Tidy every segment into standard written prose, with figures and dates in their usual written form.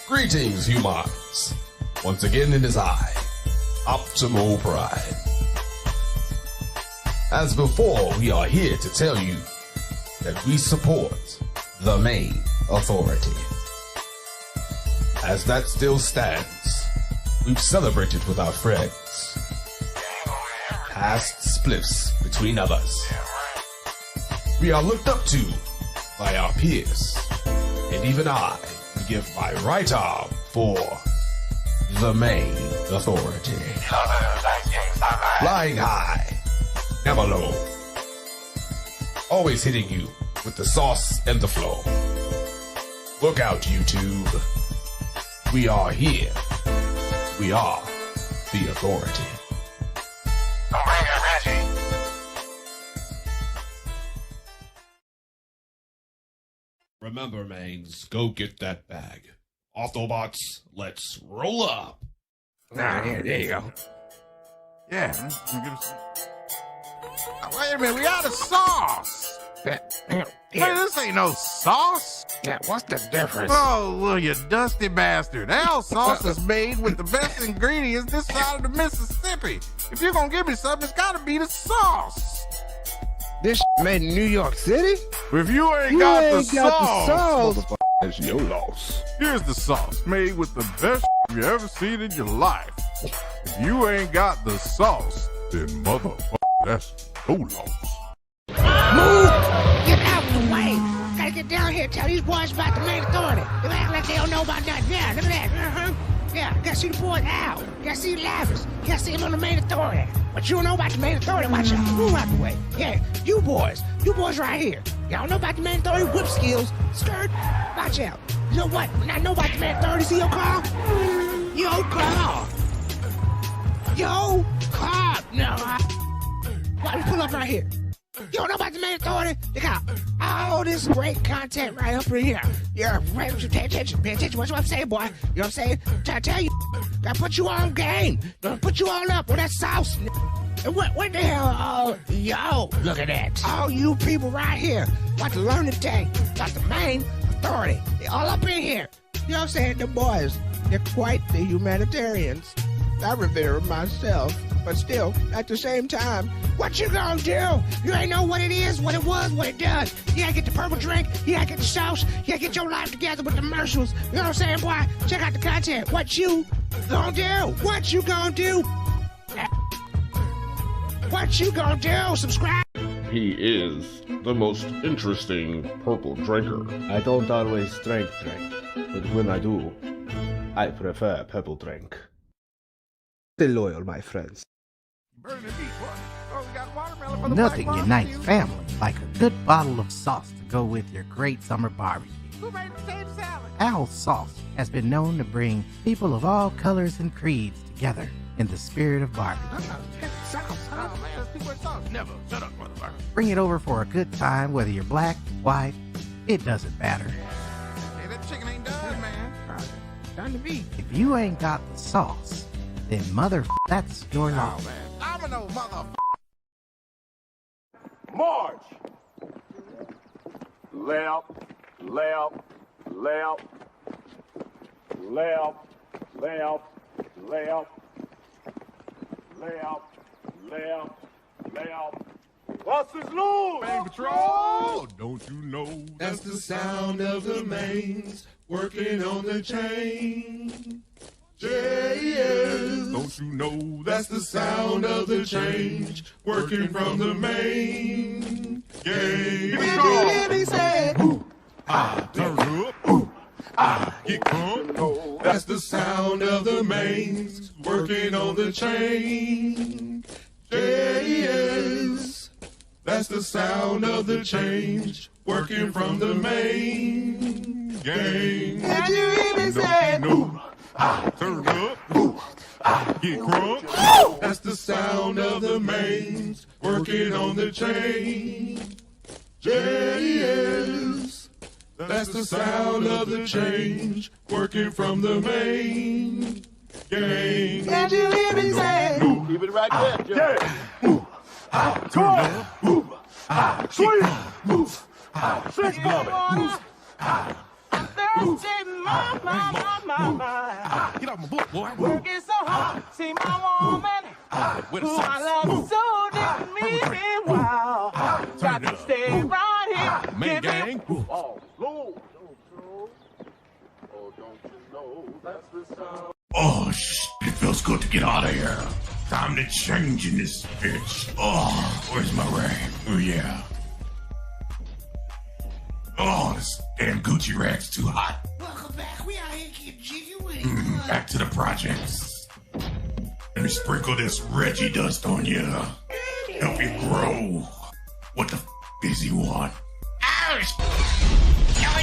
Greetings, humans. Once again it is I, Optimal Pride. As before, we are here to tell you that we support the Mayne Authority. As that still stands, we've celebrated with our friends. Past spliffs between others. We are looked up to by our peers, and even I give my right arm for the Mayne Authority. Flying high, never low. Always hitting you with the sauce and the flow. Look out, YouTube. We are here. We are the Authority. Remember, Maynes, go get that bag. Autobots, let's roll up. There you go. Yeah. Wait a minute, we out of sauce. Here. Hey, this ain't no sauce. Yeah, what's the difference? Oh, well, you dusty bastard. Our sauce is made with the best ingredients this side of the Mississippi. If you're gonna give me something, it's gotta be the sauce. This made in New York City? If you ain't got the sauce, motherfucker, that's your loss. here's the sauce made with the best you ever seen in your life. If you ain't got the sauce, then motherfucker, that's your loss. Move! Get out of the way! Gotta get down here and tell these boys about the Mayne Authority. They act like they don't know about nothing. Yeah, look at that. Yeah, gotta see the boys out. Gotta see the laughers. Gotta see him on the Mayne Authority. But you don't know about the Mayne Authority, watch out. Move out the way. Yeah, you boys right here. Y'all know about the Mayne Authority whip skills. Skirt, watch out. You know what? When I know about the Mayne Authority, see your car? Your car. Your car. No, why we pull up right here? You don't know about the Mayne Authority? They got all this great content right up in here. You're right. Pay attention. Pay attention. What's what I'm saying, boy? You know what I'm saying? Try to tell you. Gotta put you on game. Gonna put you all up with that sauce. And what the hell? Yo, look at that. All you people right here want to learn today about the Mayne Authority. They all up in here. You know what I'm saying? The boys, they're quite the humanitarians. I revere myself, but still, at the same time, what you gonna do? You ain't know what it is, what it was, what it does. You gotta get the purple drink, you gotta get the sauce, you gotta get your life together with the commercials. You know what I'm saying, boy? Check out the content. What you gonna do? What you gonna do? What you gonna do? Subscribe. He is the most interesting purple drinker. I don't always drink, but when I do, I prefer purple drink. Stay loyal, my friends. Nothing unites family like a good bottle of sauce to go with your great summer barbecue. Who made the potato salad? Al's sauce has been known to bring people of all colors and creeds together in the spirit of barbecue. Oh, man, there's people in sauce. Never. Shut up, motherfucker. Bring it over for a good time, whether you're black, white, it doesn't matter. Hey, that chicken ain't done, man. Done to me. If you ain't got the sauce, then that's your Oh, loss. man. Domino, motherfucker. March! Left, left, left, left, left, left, left, left, left. Busters loose! Bang patrol! Don't you know That's the sound of the Maynes working on the chain. Yes. Don't you know That's the sound of the change working from the main game. turn up? Get crunk. That's the sound of the Maynes working on the chain. Yes. That's the sound of the change working from the main game. Did you hear me say? No. Turn up. Get crunk. That's the sound of the Maynes working on the chain. Yes. That's the sound of the change working from the main game. Did you hear me say? Keep it right there, Joe. Turn up. Sweet. Six, love it. mercy, my. Get off my book, boy. Working so hard, see my woman. Who I love so didn't mean me well. Got to stay right here. Mayne gang. Oh, slow. Oh, don't you know that's the sound? Oh, it feels good to get out of here. Time to change in this bitch. Oh, where's my rag? Oh, yeah. Oh, this damn Gucci rag's too hot. Welcome back. We out here getting jiggy with it. Back to the projects. Let me sprinkle this Reggie dust on you. Help you grow. What the does he want? Going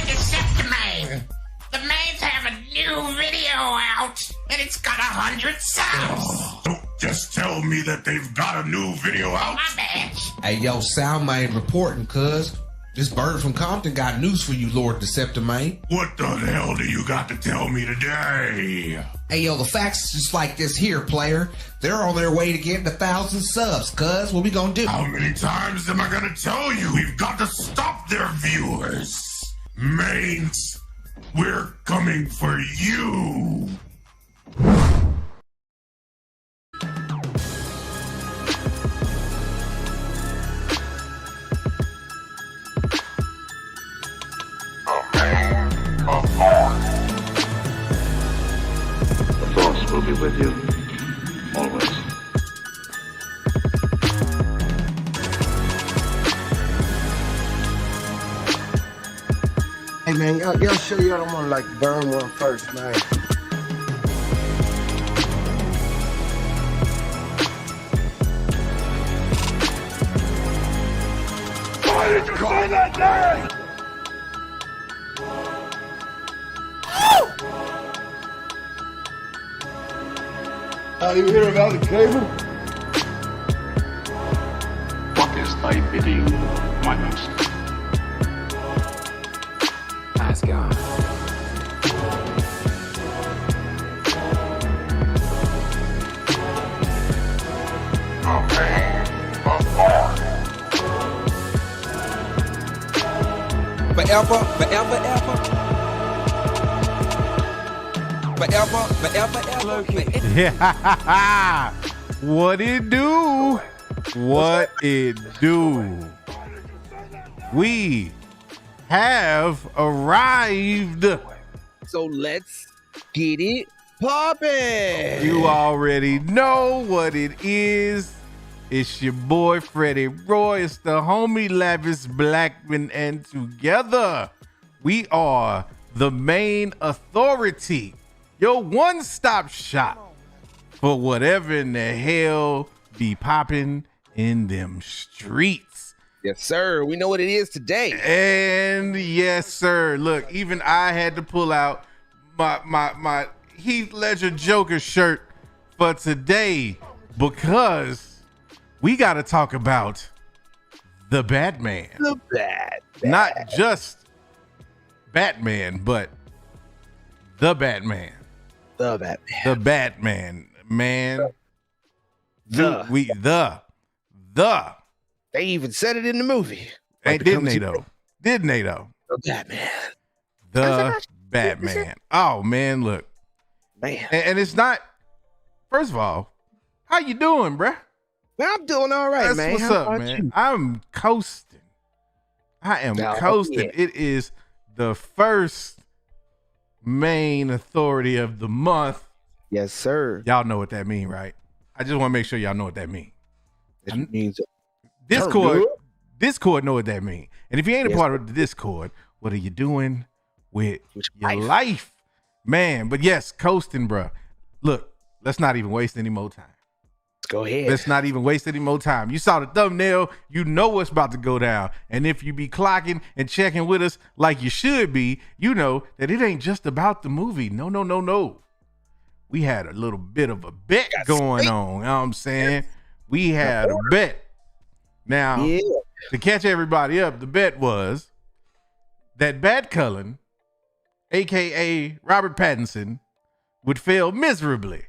to Septimane. The Maynes have a new video out, and it's got 100 subs. Don't just tell me that they've got a new video out. My bad. Hey, yo, Soundman reporting, cuz. This bird from Compton got news for you, Lord Deceptimane. What the hell do you got to tell me today? Hey, yo, the facts is just like this here, player. They're on their way to getting 1,000 subs, cuz. What we gonna do? How many times am I gonna tell you? We've got to stop their viewers. Maynes, we're coming for you. The Force will be with you, always. Hey, man, y'all sure y'all don't want to, like, burn one first, man? Why did you say that name? You hear about the cable? What is thy bidding, my master? Nice guy. Forever, forever, ever. Forever, forever, ever. Yeah. What it do? What it do? We have arrived. So let's get it poppin'. You already know what it is. It's your boy Freddie Roy. It's the homie Lavis Blackman, and together we are the Mayne Authority, your one-stop shop for whatever in the hell be popping in them streets. Yes, sir. We know what it is today. And yes, sir. Look, even I had to pull out my Heath Ledger Joker shirt for today because we got to talk about the Batman. The Batman. Not just Batman, but the Batman. The Batman. The Batman, man. The. They even said it in the movie. Hey, didn't they though? Didn't they though? The Batman. The Batman. Oh man, look. Man. And it's not, first of all, how you doing, bruh? Man, I'm doing all right, That's man. what's How up, about man? you? I'm coasting. I am coasting. Yeah. It is the first Mayne Authority of the month. Yes, sir. Y'all know what that mean, right? I just want to make sure y'all know what that mean. It means Discord know what that mean. And if you ain't a part of the Discord, what are you doing with your life? Man, but yes, coasting, bruh. Look, let's not even waste any more time. Go ahead. Let's not even waste any more time. You saw the thumbnail. You know what's about to go down. And if you be clocking and checking with us like you should be, you know that it ain't just about the movie. No. We had a little bit of a bet going on. You know what I'm saying? We had a bet. Now, to catch everybody up, the bet was that Bat Cullen, a.k.a. Robert Pattinson, would fail miserably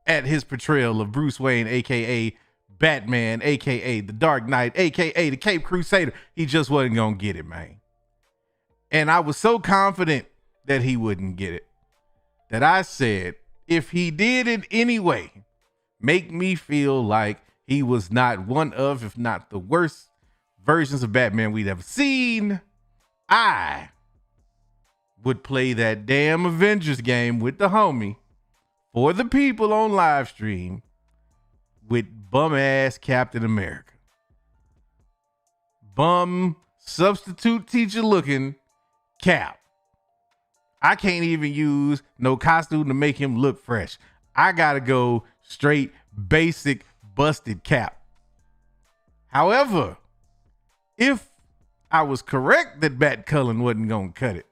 at his portrayal of Bruce Wayne, a.k.a. Batman, a.k.a. the Dark Knight, a.k.a. the Cape Crusader. He just wasn't going to get it, man. And I was so confident that he wouldn't get it that I said, if he did in any way make me feel like he was not one of, if not the worst versions of Batman we'd ever seen, I would play that damn Avengers game with the homie for the people on live stream with bum ass Captain America. Bum substitute teacher looking Cap. I can't even use no costume to make him look fresh. I gotta go straight basic busted Cap. However, if I was correct that Bat Cullen wasn't gonna cut it,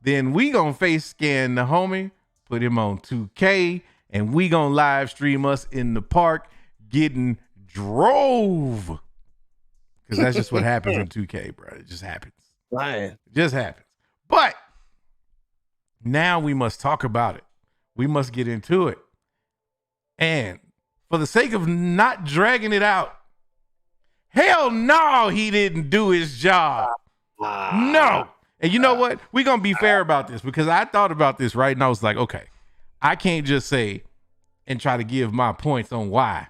then we gonna face scan the homie, put him on 2K, and we gonna live stream us in the park getting drove. Because that's just what happens in 2K, bro. It just happens. Lying. It just happens. But now we must talk about it. We must get into it. And for the sake of not dragging it out, hell no, he didn't do his job. No. And you know what? We're going to be fair about this because I thought about this, right? And I was like, okay, I can't just say and try to give my points on why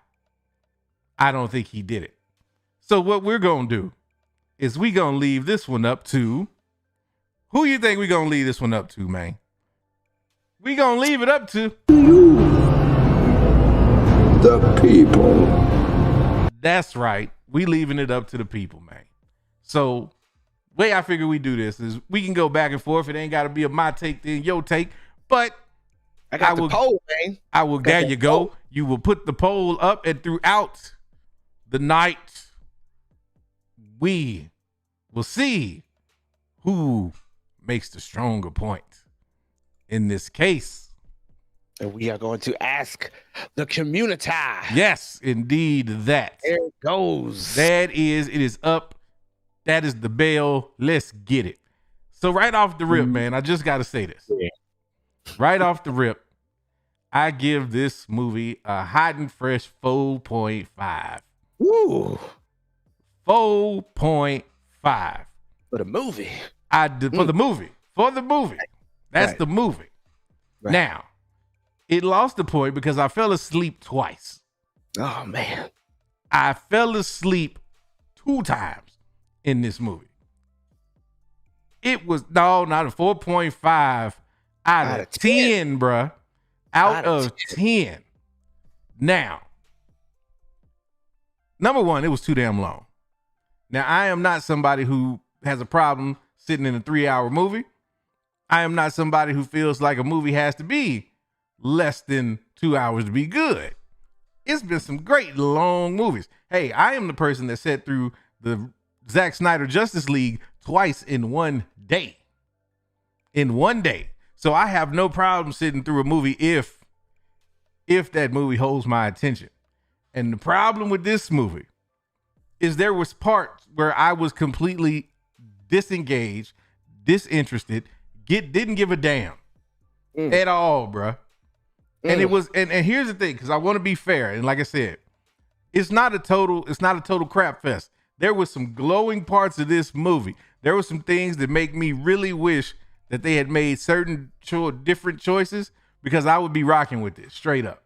I don't think he did it. So what we're going to do is we going to leave this one up to, who you think we're going to leave this one up to, man? We going to leave it up to you, the people. That's right. We leaving it up to the people, man. So way I figure we do this is we can go back and forth. It ain't got to be a my take then your take, but I got the poll, man. I will. There you go. You will put the poll up, and throughout the night, we will see who makes the stronger point in this case. And we are going to ask the community. Yes, indeed that. There it goes. It is up. That is the bell. Let's get it. So right off the rip, man, I just got to say this. Right off the rip, I give this movie a hot and fresh 4.5. Woo. 4.5. For the movie. I did for the movie. For the movie. That's right. The movie. Right. Now, it lost the point because I fell asleep twice. Oh, man. I fell asleep 2 times in this movie. It was, no, not a 4.5 out of 10, bruh. Out of 10. Now, number one, it was too damn long. Now, I am not somebody who has a problem sitting in a 3-hour movie. I am not somebody who feels like a movie has to be less than 2 hours to be good. It's been some great long movies. Hey, I am the person that sat through the Zack Snyder Justice League twice in one day. In one day. So I have no problem sitting through a movie if that movie holds my attention. And the problem with this movie is there was parts where I was completely disengaged, disinterested, didn't give a damn at all, bruh. And it was, and here's the thing, because I want to be fair, and like I said, it's not a total crap fest. There was some glowing parts of this movie. There were some things that make me really wish that they had made certain different choices, because I would be rocking with this straight up.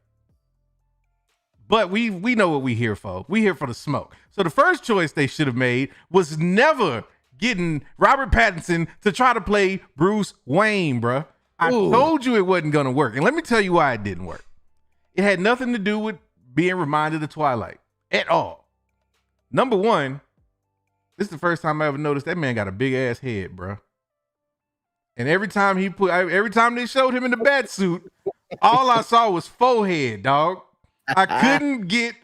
But we know what we here for. We here for the smoke. So the first choice they should have made was never getting Robert Pattinson to try to play Bruce Wayne, bruh. I told you it wasn't going to work. And let me tell you why it didn't work. It had nothing to do with being reminded of Twilight at all. Number one, this is the first time I ever noticed that man got a big ass head, bruh. And every time they showed him in the bat suit, all I saw was forehead, dog. I couldn't get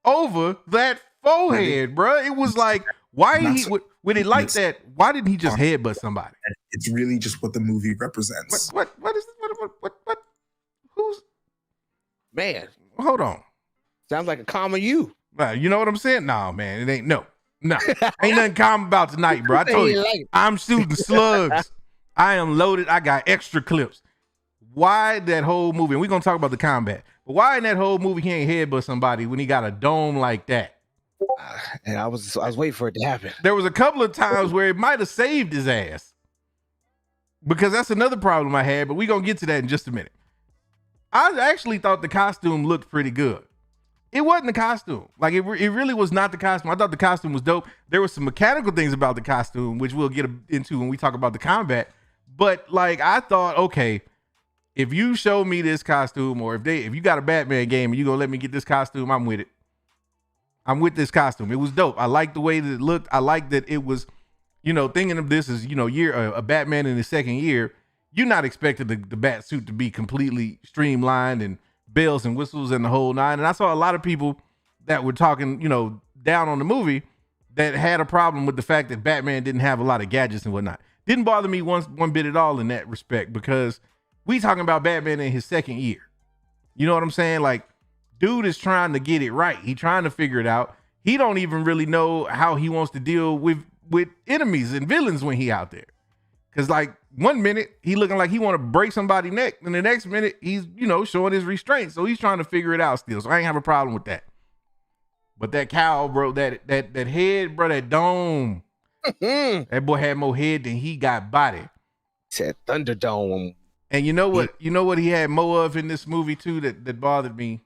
over that forehead, bruh. It was like, why would it like that? Why didn't he just headbutt somebody? It's really just what the movie represents. What is what? Who's man? Hold on. Sounds like a common you. You know what I'm saying? No, man, it ain't. No, ain't nothing calm about tonight, bro. I told you, I'm shooting slugs. I am loaded. I got extra clips. Why that whole movie? And we're gonna talk about the combat, but why in that whole movie he ain't headbutt somebody when he got a dome like that? And I was waiting for it to happen. There was a couple of times where it might have saved his ass, because that's another problem I had, but we're going to get to that in just a minute. I actually thought the costume looked pretty good. It wasn't the costume. Like, it really was not the costume. I thought the costume was dope. There were some mechanical things about the costume, which we'll get into when we talk about the combat. But, like, I thought, okay, if you show me this costume, or if you got a Batman game and you're going to let me get this costume, I'm with it. I'm with this costume. It was dope. I liked the way that it looked. I liked that it was, thinking of this as, a Batman in his second year, you're not expecting the bat suit to be completely streamlined and bells and whistles and the whole nine. And I saw a lot of people that were talking, down on the movie that had a problem with the fact that Batman didn't have a lot of gadgets and whatnot. Didn't bother me one bit at all in that respect, because we talking about Batman in his second year. You know what I'm saying? Like, dude is trying to get it right. He trying to figure it out. He don't even really know how he wants to deal with enemies and villains when he out there. Cause like 1 minute he looking like he want to break somebody's neck, and the next minute he's showing his restraint. So he's trying to figure it out still. So I ain't have a problem with that. But that cowl, bro, that head, bro, that dome, that boy had more head than he got body. Said Thunderdome. And you know what? You know what he had more of in this movie too that bothered me.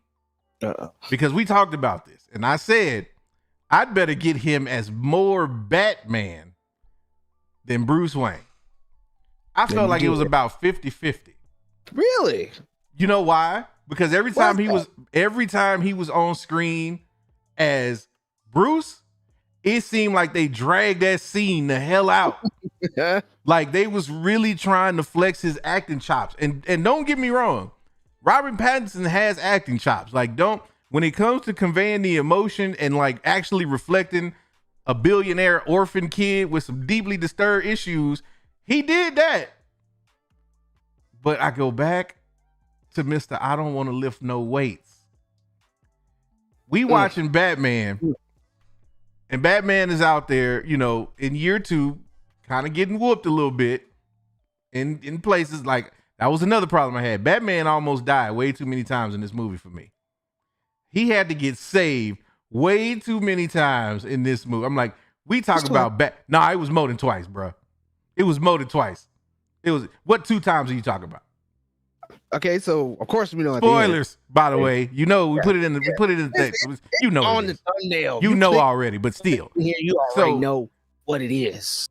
Because we talked about this, and I said I'd better get him as more Batman than Bruce Wayne. I felt like it was about 50-50. Really? You know why? Because every time he was on screen as Bruce, it seemed like they dragged that scene the hell out. Like they was really trying to flex his acting chops. And don't get me wrong, Robert Pattinson has acting chops. Like, when it comes to conveying the emotion and like actually reflecting a billionaire orphan kid with some deeply disturbed issues, he did that. But I go back to Mr. I don't want to lift no weights. We watching Batman, and Batman is out there, in year 2, kind of getting whooped a little bit in places. Like, that was another problem I had. Batman almost died way too many times in this movie for me. He had to get saved way too many times in this movie. I'm like, we talk about it was more than twice, bro. It was more than twice. It was, what 2 times are you talking about? Okay, so of course we know. Spoilers, by the way. We put it in the text. On the thumbnail. Already, but still. You already know what it is,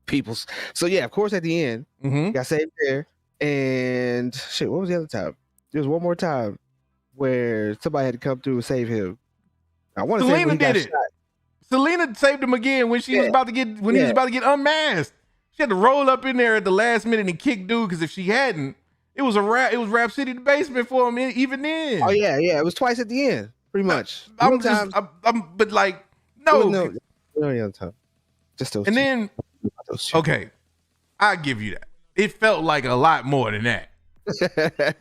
peoples. So yeah, of course at the end, got saved there. And shit, what was the other time? There was one more time where somebody had to come through and save him. I want to say when he got shot. Selena saved him again when he was about to get unmasked. She had to roll up in there at the last minute and kick dude, because if she hadn't, it was Rap City the basement for him even then. Oh yeah, it was twice at the end, pretty much. But like, no. Just those. And then, okay, I give you that. It felt like a lot more than that.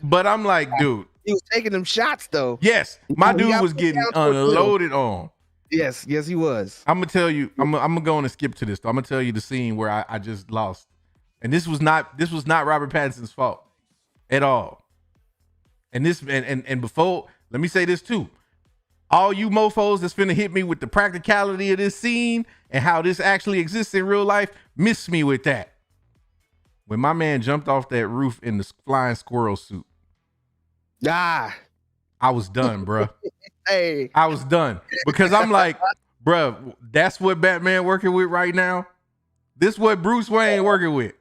But I'm like, dude, he was taking them shots though. Yes, my dude was getting unloaded on. Yes, he was. I'm gonna tell you. I'm gonna go on and skip to this. I'm gonna tell you the scene where I just lost, and this was not Robert Pattinson's fault at all. And before, let me say this too. All you mofos that's finna hit me with the practicality of this scene and how this actually exists in real life, miss me with that. When my man jumped off that roof in the flying squirrel suit, I was done, bruh. Hey, I was done, because I'm like, bruh, that's what Batman working with right now. This what Bruce Wayne working with.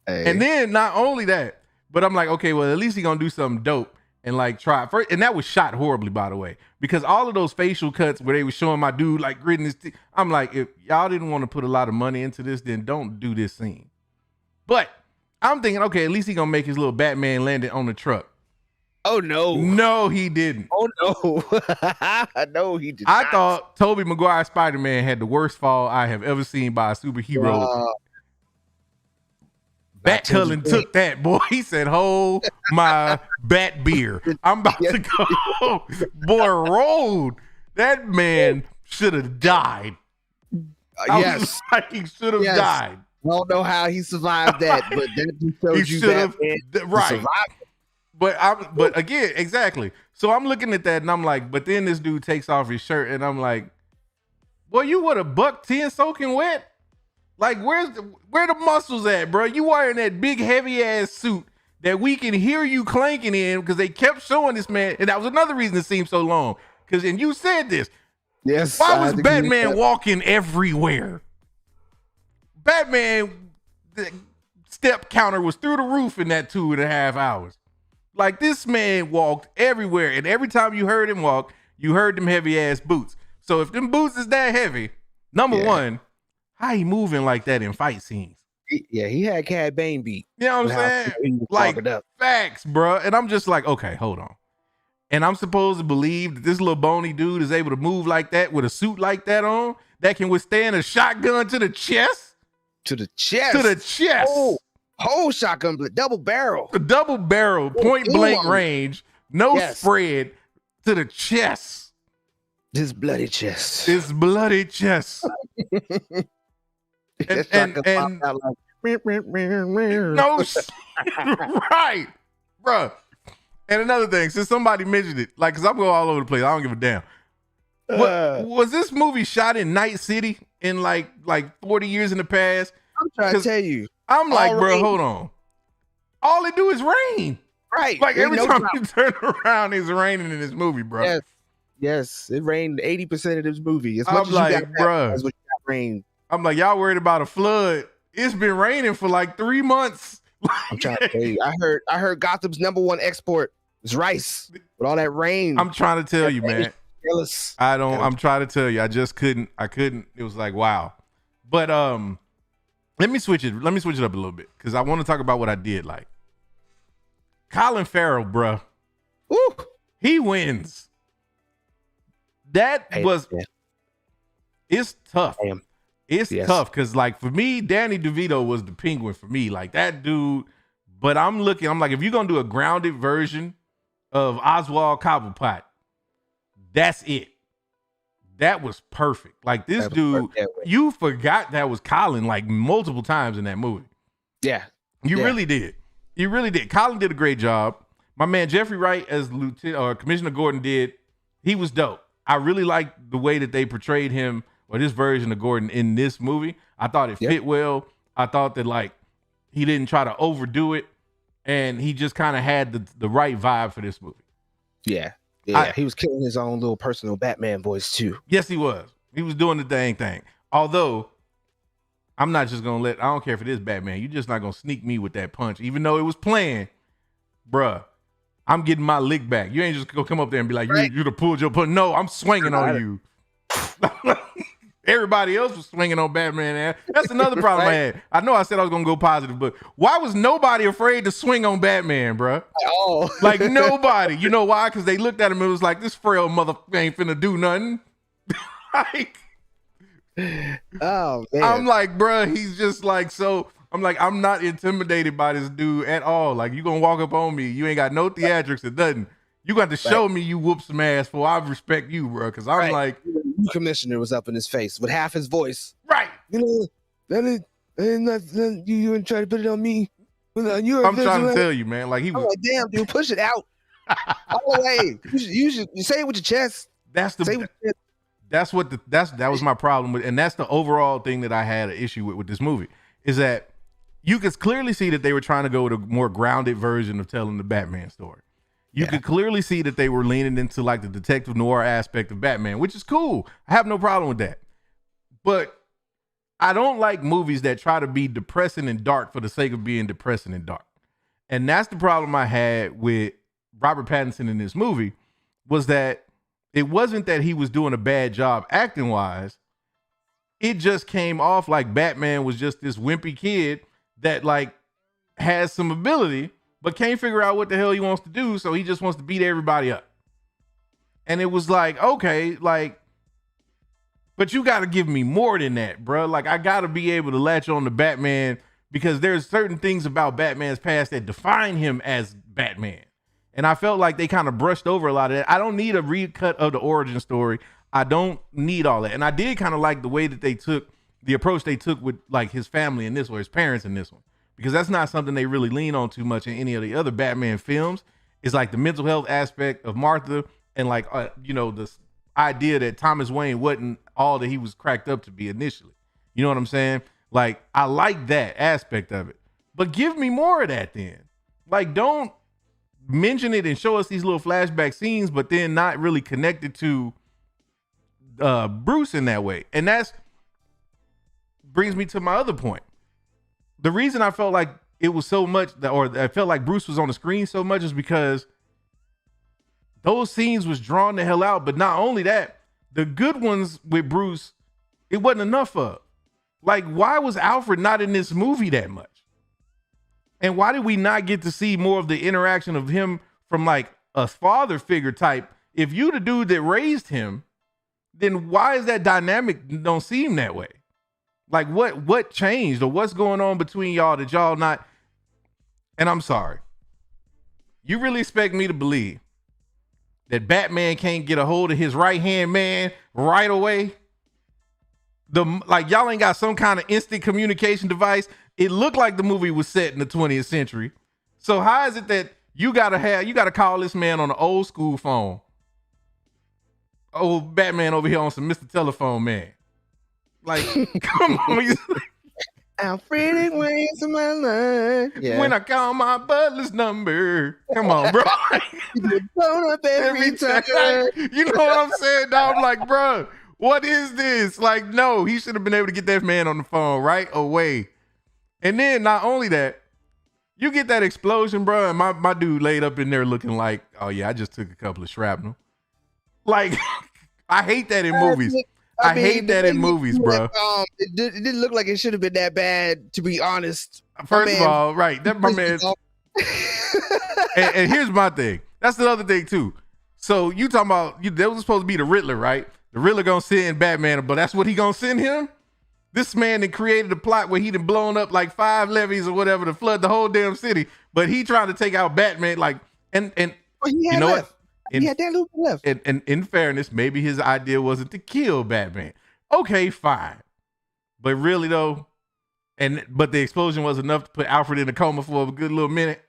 Hey. And then not only that, but I'm like, okay, well, at least he gonna do something dope and like try first. And that was shot horribly, by the way, because all of those facial cuts where they were showing my dude like gritting his teeth. I'm like, if y'all didn't want to put a lot of money into this, then don't do this scene. But I'm thinking, okay, at least he gonna make his little Batman landing on the truck. Oh no. No, he didn't. Oh no. No, he did I not. thought Tobey Maguire's Spider-Man had the worst fall I have ever seen by a superhero. Bat Cullen took that, boy. He said, hold my bat beer. I'm about to go. Boy, rolled. That man should have died. Yes. Like he should have died. I don't know how he survived that, but that just shows you that. Right. But again, exactly. So I'm looking at that and I'm like, but then this dude takes off his shirt and I'm like, boy, you would have $110 soaking wet. Like, where the muscles at, bro? You wearing that big heavy ass suit that we can hear you clanking in because they kept showing this man, and that was another reason it seemed so long. And you said this. Yes. Why was Batman walking everywhere? Batman, the step counter was through the roof in that 2.5 hours. Like, this man walked everywhere, and every time you heard him walk, you heard them heavy ass boots. So if them boots is that heavy, number one, how he moving like that in fight scenes? He had Cad Bane beat. You know what I'm saying? Like, facts, bro. And I'm just like, okay, hold on. And I'm supposed to believe that this little bony dude is able to move like that with a suit like that on that can withstand a shotgun to the chest? To the chest. To the chest. Whole shotgun, double barrel. The double barrel, point blank range, no spread to the chest. His bloody chest. His bloody chest. and no, right, bro. And another thing, since somebody mentioned it, like, cause I'm going all over the place, I don't give a damn. Was this movie shot in Night City in like 40 years in the past? I'm trying to tell you. I'm like, bro, hold on. All it do is rain. Right. Like, every time you turn around, it's raining in this movie, bro. Yes. It rained 80% of this movie. As much I'm as like, you got bro. as what you got rain. I'm like, y'all worried about a flood? It's been raining for like 3 months. I'm trying to tell you. I heard Gotham's #1 export is rice with all that rain. I'm trying to tell you, man. Jealous. I'm trying to tell you. I just couldn't. It was like, wow. But let me switch it up a little bit because I want to talk about what I did like. Colin Farrell, bruh. Ooh. He wins. It's tough. It's tough because, like, for me, Danny DeVito was the Penguin for me. Like, that dude. But I'm like, if you're going to do a grounded version of Oswald Cobblepot, that's it. That was perfect. Like, this dude, you forgot that was Colin like multiple times in that movie. Yeah. You really did. You really did. Colin did a great job. My man Jeffrey Wright as Commissioner Gordon did. He was dope. I really liked the way that they portrayed him or this version of Gordon in this movie. I thought it fit well. I thought that, like, he didn't try to overdo it, and he just kind of had the right vibe for this movie. Yeah. He was killing his own little personal Batman voice too. Yes, he was. He was doing the dang thing. Although, I'm not just going to I don't care if it is Batman. You're just not going to sneak me with that punch. Even though it was planned, bruh, I'm getting my lick back. You ain't just going to come up there and be like, you done pulled your punch. No, I'm swinging on you. Everybody else was swinging on Batman. That's another problem I had. I know I said I was going to go positive, but why was nobody afraid to swing on Batman, bruh? Oh. Like, nobody. You know why? Because they looked at him and it was like, this frail motherfucker ain't finna do nothing. Like, oh, man. I'm like, bruh, he's just like, so I'm like, I'm not intimidated by this dude at all. Like, you gonna walk up on me. You ain't got no theatrics or nothing. You got to show me you whoop some ass for I respect you, bro. Because I'm like, the commissioner was up in his face with half his voice. Right. You know, that is you and try to put it on me. I'm trying to tell you, man. Like, he was like, damn, dude, push it out all the way. You should say it with your chest. That was my problem with, and that's the overall thing that I had an issue with this movie is that you could clearly see that they were trying to go with a more grounded version of telling the Batman story. You could clearly see that they were leaning into like the detective noir aspect of Batman, which is cool. I have no problem with that. But I don't like movies that try to be depressing and dark for the sake of being depressing and dark. And that's the problem I had with Robert Pattinson in this movie was that it wasn't that he was doing a bad job acting wise. It just came off like Batman was just this wimpy kid that like has some ability but can't figure out what the hell he wants to do, so he just wants to beat everybody up. And it was like, okay, like, but you got to give me more than that, bro. Like, I got to be able to latch on to Batman because there's certain things about Batman's past that define him as Batman. And I felt like they kind of brushed over a lot of that. I don't need a recut of the origin story. I don't need all that. And I did kind of like the way that they took, the approach they took with like his family in this one, his parents in this one. Because that's not something they really lean on too much in any of the other Batman films. It's like the mental health aspect of Martha and like, this idea that Thomas Wayne wasn't all that he was cracked up to be initially. You know what I'm saying? Like, I like that aspect of it. But give me more of that then. Like, don't mention it and show us these little flashback scenes, but then not really connected to Bruce in that way. And that's brings me to my other point. The reason I felt like it was so much, or I felt like Bruce was on the screen so much, is because those scenes was drawn the hell out. But not only that, the good ones with Bruce, it wasn't enough of. Like, why was Alfred not in this movie that much? And why did we not get to see more of the interaction of him from like a father figure type? If you the dude that raised him, then why is that dynamic don't seem that way? Like, what changed, or what's going on between y'all that y'all not? And I'm sorry. You really expect me to believe that Batman can't get a hold of his right-hand man right away? Like, y'all ain't got some kind of instant communication device. It looked like the movie was set in the 20th century. So how is it that you gotta call this man on an old school phone? Oh, Batman over here on some Mr. Telephone Man. Like, come on. Alfred ain't ways in my life. Yeah. When I call my butler's number. Come on, bro. Phone up every time. You know what I'm saying, dog? I'm like, bro, what is this? Like, no, he should have been able to get that man on the phone right away. And then not only that, you get that explosion, bro, and my dude laid up in there looking like, oh yeah, I just took a couple of shrapnel. Like, I hate that in movies. I hate that in movies, bro. It didn't look like it should have been that bad, to be honest. First of all, right, that my man. and here's my thing. That's the other thing too. So you talking about that was supposed to be the Riddler, right? The Riddler gonna send Batman, but that's what he gonna send him. This man that created a plot where he done blown up like 5 levees or whatever to flood the whole damn city, but he trying to take out Batman. Like, and you know what? He had that little left. And in fairness, maybe his idea wasn't to kill Batman. Okay, fine. But really though, but the explosion was enough to put Alfred in a coma for a good little minute.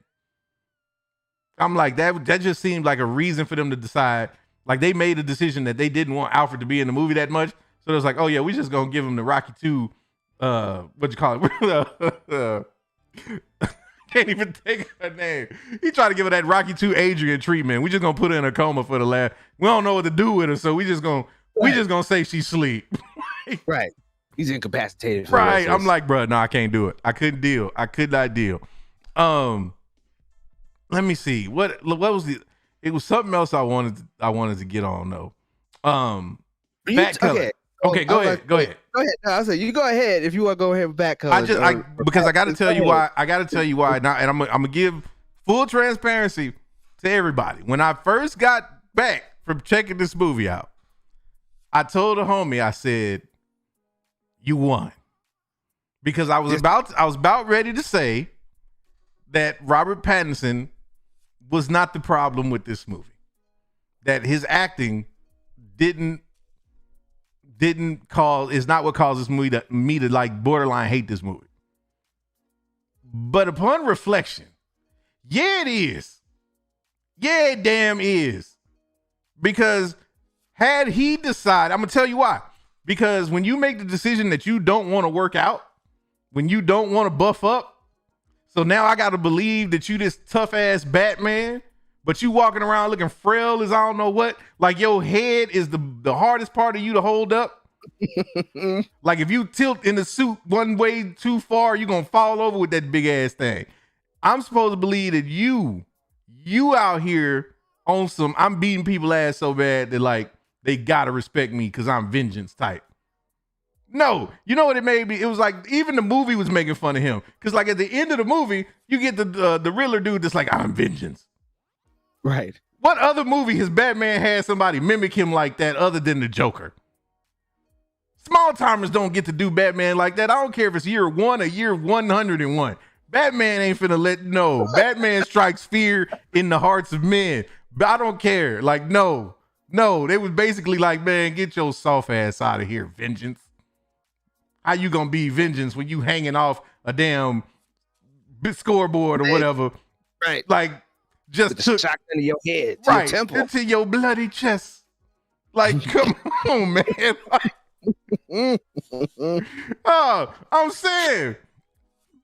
I'm like, that just seemed like a reason for them to decide. Like, they made a decision that they didn't want Alfred to be in the movie that much. So it was like, oh yeah, we just gonna give him the Rocky 2, what you call it? Can't even think of her name. He tried to give her that Rocky 2 Adrian treatment. We just gonna put her in a coma for the last. We don't know what to do with her, so we just gonna say she's asleep. Right. He's incapacitated. Right. I'm like, bro, no, I can't do it. I couldn't deal. I could not deal. Let me see. What was the? It was something else I wanted to get on though. Back color. Okay, go ahead. Go ahead. No, I said you go ahead if you want to go ahead with back color. Because I got to tell you why. I got to tell you why. Now, and I'm gonna give full transparency to everybody. When I first got back from checking this movie out, I told a homie, I said, "You won," because I was about ready to say that Robert Pattinson was not the problem with this movie. That his acting is not what causes me to like borderline hate this movie. But upon reflection, yeah, it is. Yeah, it damn is. Because had he decided, I'm gonna tell you why. Because when you make the decision that you don't want to work out, when you don't want to buff up, so now I gotta believe that you this tough ass Batman, but you walking around looking frail as I don't know what, like your head is the hardest part of you to hold up. Like if you tilt in the suit one way too far, you're gonna fall over with that big ass thing. I'm supposed to believe that you out here on some, I'm beating people ass so bad that like they gotta respect me because I'm vengeance type. No, you know what it made me? It was like even the movie was making fun of him. Because like at the end of the movie, you get the Riddler dude that's like, I'm vengeance. Right. What other movie has Batman had somebody mimic him like that other than the Joker? Small timers don't get to do Batman like that. I don't care if it's year 1 or year 101. Batman ain't finna no. Batman strikes fear in the hearts of men. But I don't care. Like, no. They was basically like, man, get your soft ass out of here, vengeance. How you gonna be vengeance when you hanging off a damn scoreboard or whatever? Right. Like, just took shotgun to your head, right your temple, into your bloody chest. Like, come on, man. Like, Oh, I'm saying,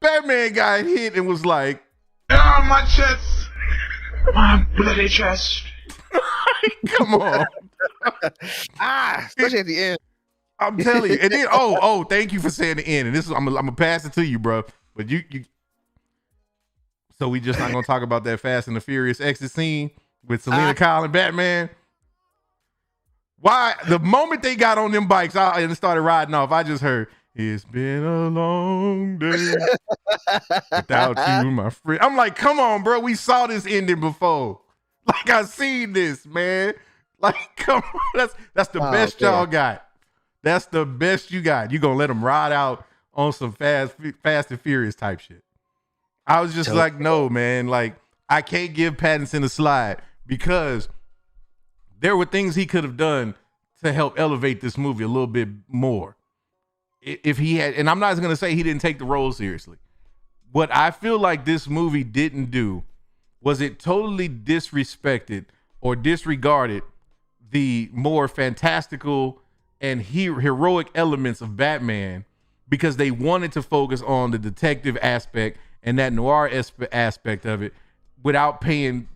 Batman got hit and was like, "Ah, my chest, my bloody chest." Come on. Especially at the end. I'm telling you. And then, thank you for saying the end. And this is, I'm gonna pass it to you, bro. But you. So we just not gonna talk about that Fast and the Furious exit scene with Selena Kyle and Batman. Why? The moment they got on them bikes and started riding off, I just heard, "It's been a long day without you, my friend." I'm like, come on, bro. We saw this ending before. Like, I seen this, man. Like, come on. That's the best y'all got. That's the best you got. You gonna let them ride out on some Fast and Furious type shit. I was just like, no, man. Like, I can't give Pattinson a slide because there were things he could have done to help elevate this movie a little bit more. If he had, and I'm not going to say he didn't take the role seriously. What I feel like this movie didn't do was it totally disrespected or disregarded the more fantastical and heroic elements of Batman because they wanted to focus on the detective aspect and that noir aspect of it without paying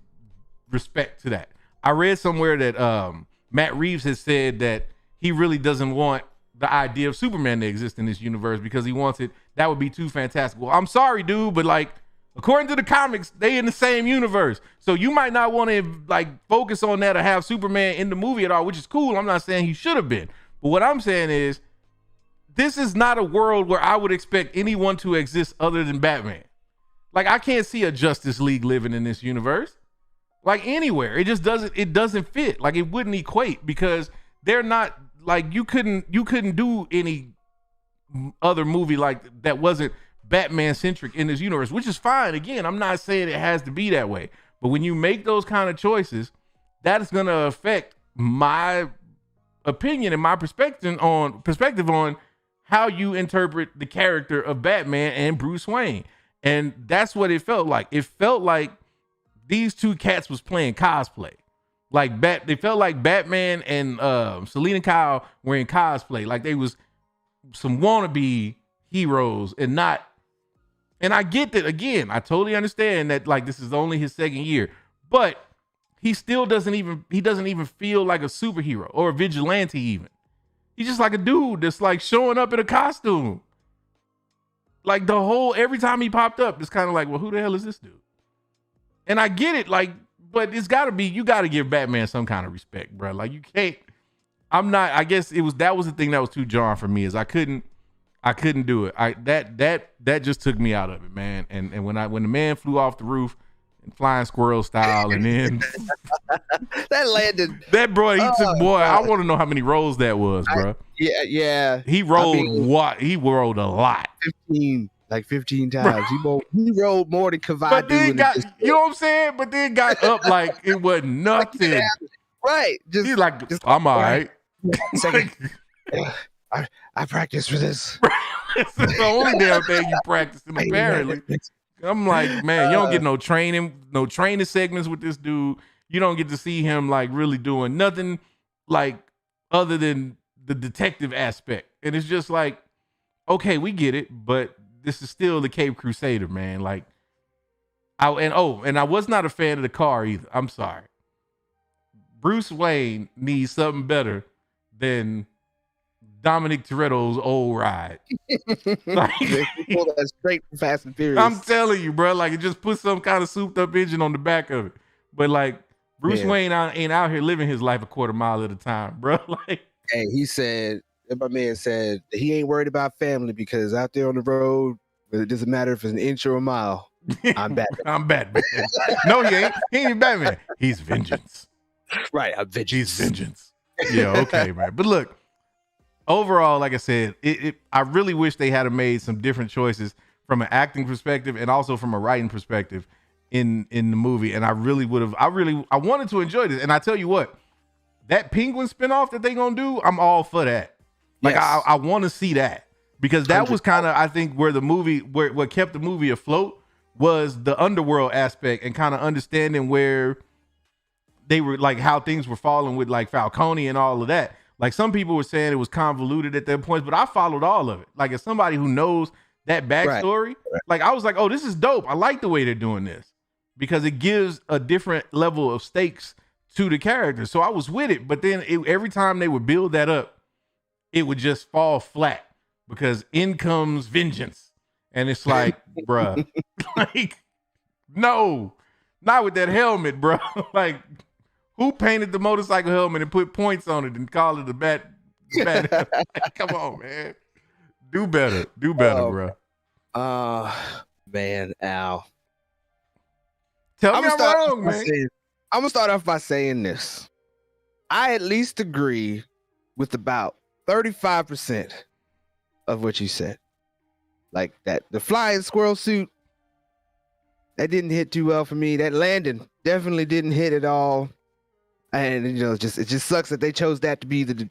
respect to that. I read somewhere that Matt Reeves has said that he really doesn't want the idea of Superman to exist in this universe because he wants it. That would be too fantastic. Well, I'm sorry, dude, but like, according to the comics, they in the same universe. So you might not want to like focus on that or have Superman in the movie at all, which is cool. I'm not saying he should have been. But what I'm saying is this is not a world where I would expect anyone to exist other than Batman. Like, I can't see a Justice League living in this universe. Like, anywhere. It just doesn't fit. Like, it wouldn't equate because they're not, like, you couldn't do any other movie like that wasn't Batman centric in this universe, which is fine. Again, I'm not saying it has to be that way, but when you make those kind of choices, that is going to affect my opinion and my perspective on how you interpret the character of Batman and Bruce Wayne. And that's what it felt like. It felt like these two cats was playing cosplay. Like they felt like Batman and Selena Kyle were in cosplay. Like they was some wannabe heroes and not. And I get that, again, I totally understand that like this is only his second year, but he still doesn't even feel like a superhero or a vigilante even. He's just like a dude that's like showing up in a costume. Like every time he popped up, it's kind of like, well, who the hell is this dude? And I get it, like, but you got to give Batman some kind of respect, bro. Like you can't, I guess that was the thing that was too jarring for me is I couldn't do it. That just took me out of it, man. And when the man flew off the roof and flying squirrel style and then that landed. That bro, I want to know how many rolls that was, bro. Yeah. He rolled He rolled a lot. 15 times. He rolled more than Kavadu. You know what I'm saying? But then got up like it wasn't nothing. Right. He's like, I'm all right. Second. I practiced for this. It's the only damn thing you practicing, apparently. I'm like, man, you don't get no training segments with this dude. You don't get to see him like really doing nothing like other than the detective aspect. And it's just like, okay, we get it, but this is still the Cape Crusader, man. Like, I was not a fan of the car either. I'm sorry. Bruce Wayne needs something better than Dominic Toretto's old ride. Like, pull that straight from Fast and Furious. I'm telling you, bro. Like, it just put some kind of souped up engine on the back of it. But like, Bruce Wayne ain't out here living his life a quarter mile at a time, bro. Like, hey, my man said he ain't worried about family because out there on the road, it doesn't matter if it's an inch or a mile. I'm Batman. I'm Batman. No, he ain't. He ain't Batman. He's vengeance. Right, I'm vengeance. He's vengeance. Yeah, okay, man. But look, overall, like I said, I really wish they had made some different choices from an acting perspective and also from a writing perspective in the movie. And I really would have. I wanted to enjoy this. And I tell you what, that Penguin spinoff that they gonna do, I'm all for that. Like, yes. I want to see that because that was kind of, I think, where what kept the movie afloat was the underworld aspect and kind of understanding where they were, like, how things were falling with like Falcone and all of that. Like some people were saying it was convoluted at that point, but I followed all of it. Like as somebody who knows that backstory, like I was like, oh, this is dope. I like the way they're doing this because it gives a different level of stakes to the characters. So I was with it, but then every time they would build that up, it would just fall flat because in comes vengeance. And it's like, bruh, like, no, not with that helmet, bro. Like, who painted the motorcycle helmet and put points on it and called it a bat? Come on, man. Do better, bro. Man, Al. Tell me I'm wrong, man. I'm gonna start off by saying this. I at least agree with about 35% of what you said. Like that, the flying squirrel suit, that didn't hit too well for me. That landing definitely didn't hit at all. And you know, it just sucks that they chose that to be the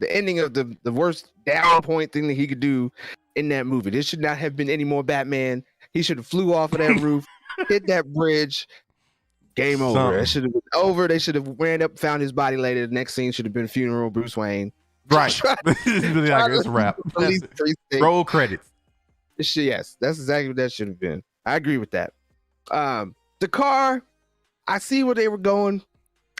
ending of the worst down point thing that he could do in that movie. This should not have been any more Batman. He should have flew off of that roof, hit that bridge. Game over. That should have been over. They should have ran up, found his body later. The next scene should have been funeral Bruce Wayne. Right. Like, it's a wrap. Roll credits. Yes, that's exactly what that should have been. I agree with that. The car, I see where they were going,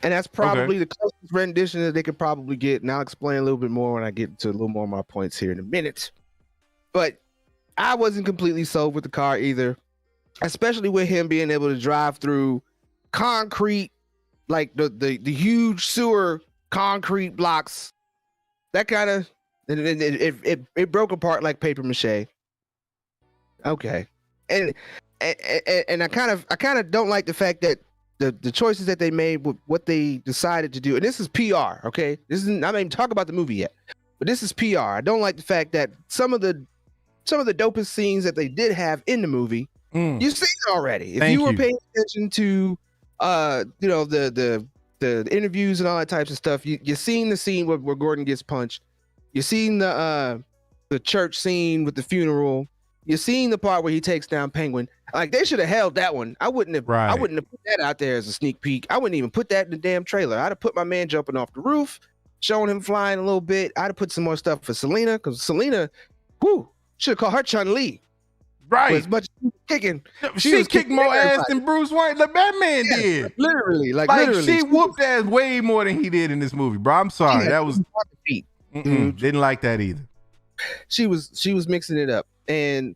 and that's probably the closest rendition that they could probably get. And I'll explain a little bit more when I get to a little more of my points here in a minute. But I wasn't completely sold with the car either, especially with him being able to drive through concrete, like the huge sewer concrete blocks. That kind of it broke apart like paper mache. Okay, and I kind of don't like the fact that the choices that they made with what they decided to do, and this is PR. Okay, this isn't. I'm not even talking about the movie yet, but this is PR. I don't like the fact that some of the dopest scenes that they did have in the movie, you've seen already. If you were paying attention to the interviews and all that types of stuff, you've seen the scene where Gordon gets punched. You've seen the church scene with the funeral. You've seen the part where he takes down Penguin. Like, they should have held that one. I wouldn't have put that out there as a sneak peek. I wouldn't even put that in the damn trailer. I'd have put my man jumping off the roof, showing him flying a little bit. I'd have put some more stuff for Selena, because Selena, should have called her Chun-Li. Right. As much as kicking. She kicked more ass than Bruce Wayne. The Batman did. Literally. She whooped ass way more than he did in this movie, bro. I'm sorry. That was didn't like that either. She was mixing it up. And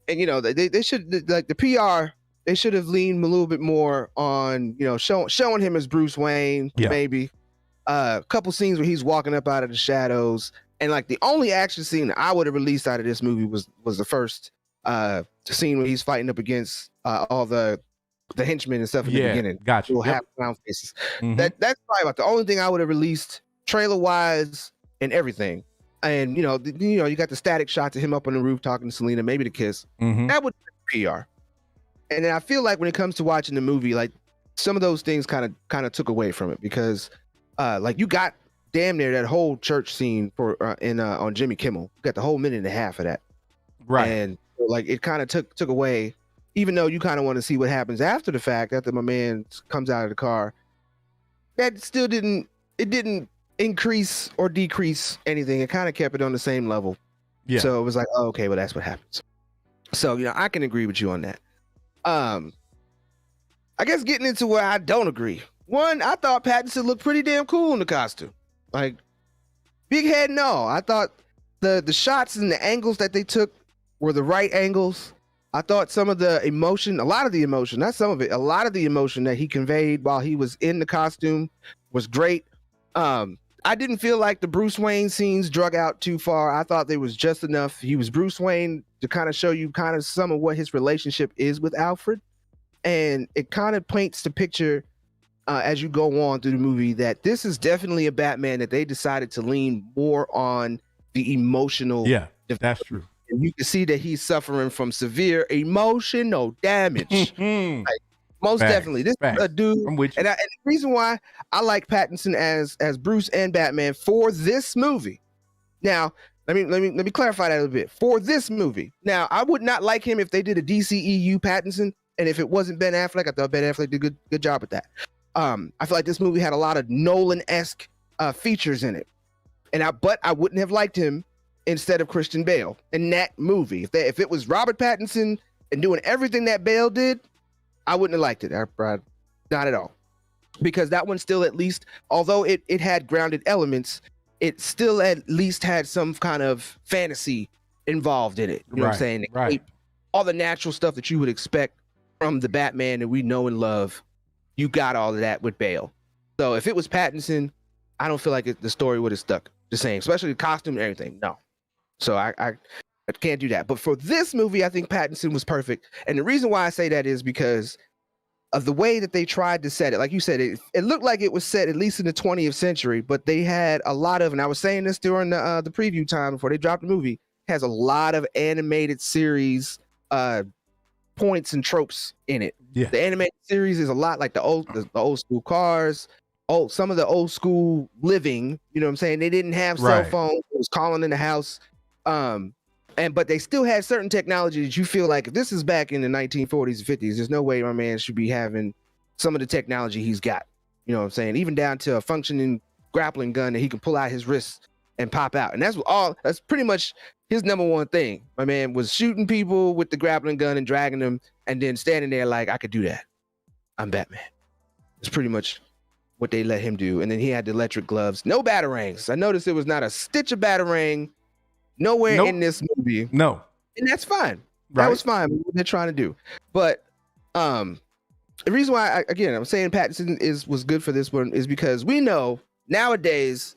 you know, they should, like, the PR, they should have leaned a little bit more on, you know, showing him as Bruce Wayne, maybe. A couple scenes where he's walking up out of the shadows. And like the only action scene that I would have released out of this movie was the first scene where he's fighting up against all the henchmen and stuff in the beginning. Gotcha. Little half clown faces. That's probably about the only thing I would have released trailer wise and everything. And you know, you got the static shots of him up on the roof talking to Selena, maybe the kiss. That would be PR. And then I feel like when it comes to watching the movie, like some of those things kind of took away from it, because like you got damn near that whole church scene on Jimmy Kimmel. You got the whole minute and a half of that. Right. And like it kind of took away, even though you kind of want to see what happens after the fact, after my man comes out of the car. That still didn't increase or decrease anything. It kind of kept it on the same level. Yeah. So it was like, oh, okay, well, that's what happens. So, you know, I can agree with you on that. I guess getting into where I don't agree. One, I thought Pattinson looked pretty damn cool in the costume. Like, big head, no. I thought the shots and the angles that they took were the right angles. I thought some of the emotion, a lot of the emotion that he conveyed while he was in the costume was great. I didn't feel like the Bruce Wayne scenes drug out too far. I thought there was just enough. He was Bruce Wayne to kind of show you kind of some of what his relationship is with Alfred. And it kind of paints the picture as you go on through the movie that this is definitely a Batman that they decided to lean more on the emotional. Yeah, that's true. And you can see that he's suffering from severe emotional damage. Like, most definitely. This is a dude. And the reason why I like Pattinson as Bruce and Batman for this movie. Now, let me clarify that a little bit. For this movie. Now, I would not like him if they did a DCEU Pattinson, and if it wasn't Ben Affleck. I thought Ben Affleck did good job with that. I feel like this movie had a lot of Nolan-esque features in it. But I wouldn't have liked him instead of Christian Bale in that movie. If it was Robert Pattinson and doing everything that Bale did, I wouldn't have liked it. Not at all. Because that one still, at least, although it had grounded elements, it still at least had some kind of fantasy involved in it. You know what I'm saying? Right. All the natural stuff that you would expect from the Batman that we know and love, you got all of that with Bale. So if it was Pattinson, I don't feel like the story would have stuck the same, especially the costume and everything. No. So I can't do that. But for this movie, I think Pattinson was perfect. And the reason why I say that is because of the way that they tried to set it. Like you said, it looked like it was set at least in the 20th century, but they had a lot of, and I was saying this during the preview time before they dropped the movie, has a lot of animated series points and tropes in it. Yeah. The animated series is a lot like the old school cars, some of the old school living, you know what I'm saying? They didn't have cell phones, it was calling in the house. But they still had certain technology that you feel like if this is back in the 1940s and 50s, there's no way my man should be having some of the technology he's got. You know what I'm saying? Even down to a functioning grappling gun that he can pull out his wrist and pop out. And that's pretty much his number one thing. My man was shooting people with the grappling gun and dragging them and then standing there like, I could do that. I'm Batman. It's pretty much what they let him do. And then he had the electric gloves. No batarangs. I noticed there was not a stitch of batarang nowhere in this movie. No. And that's fine. That was fine. What they're trying to do. But the reason why I'm saying Pattinson was good for this one is because we know nowadays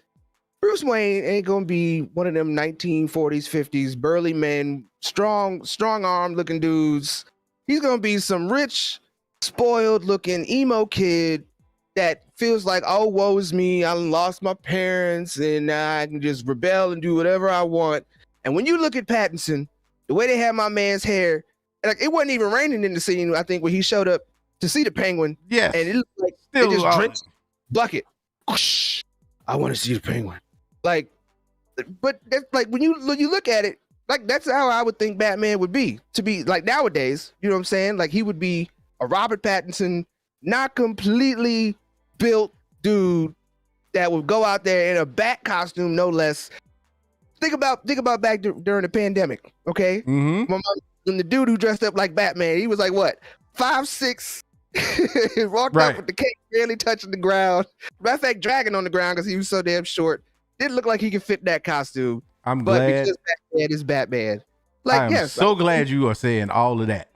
Bruce Wayne ain't gonna be one of them 1940s, 50s burly men, strong arm looking dudes. He's gonna be some rich, spoiled looking emo kid that feels like, oh, woe is me, I lost my parents and I can just rebel and do whatever I want. And when you look at Pattinson, the way they had my man's hair, like it wasn't even raining in the scene, I think, when he showed up to see the Penguin. Yeah. And it looked like they just drenched bucket. Whoosh, I want to see the Penguin. Like, but that's like when you look at it, like that's how I would think Batman would be. To be like nowadays, you know what I'm saying? Like he would be a Robert Pattinson, not completely built dude that would go out there in a bat costume, no less. Think about back during the pandemic, okay? Mm-hmm. When the dude who dressed up like Batman, he was like what, 5'6", walked up with the cape barely touching the ground. Matter of fact, dragging on the ground because he was so damn short. Didn't look like he could fit that costume. But because Batman is Batman. Like, I'm so glad you are saying all of that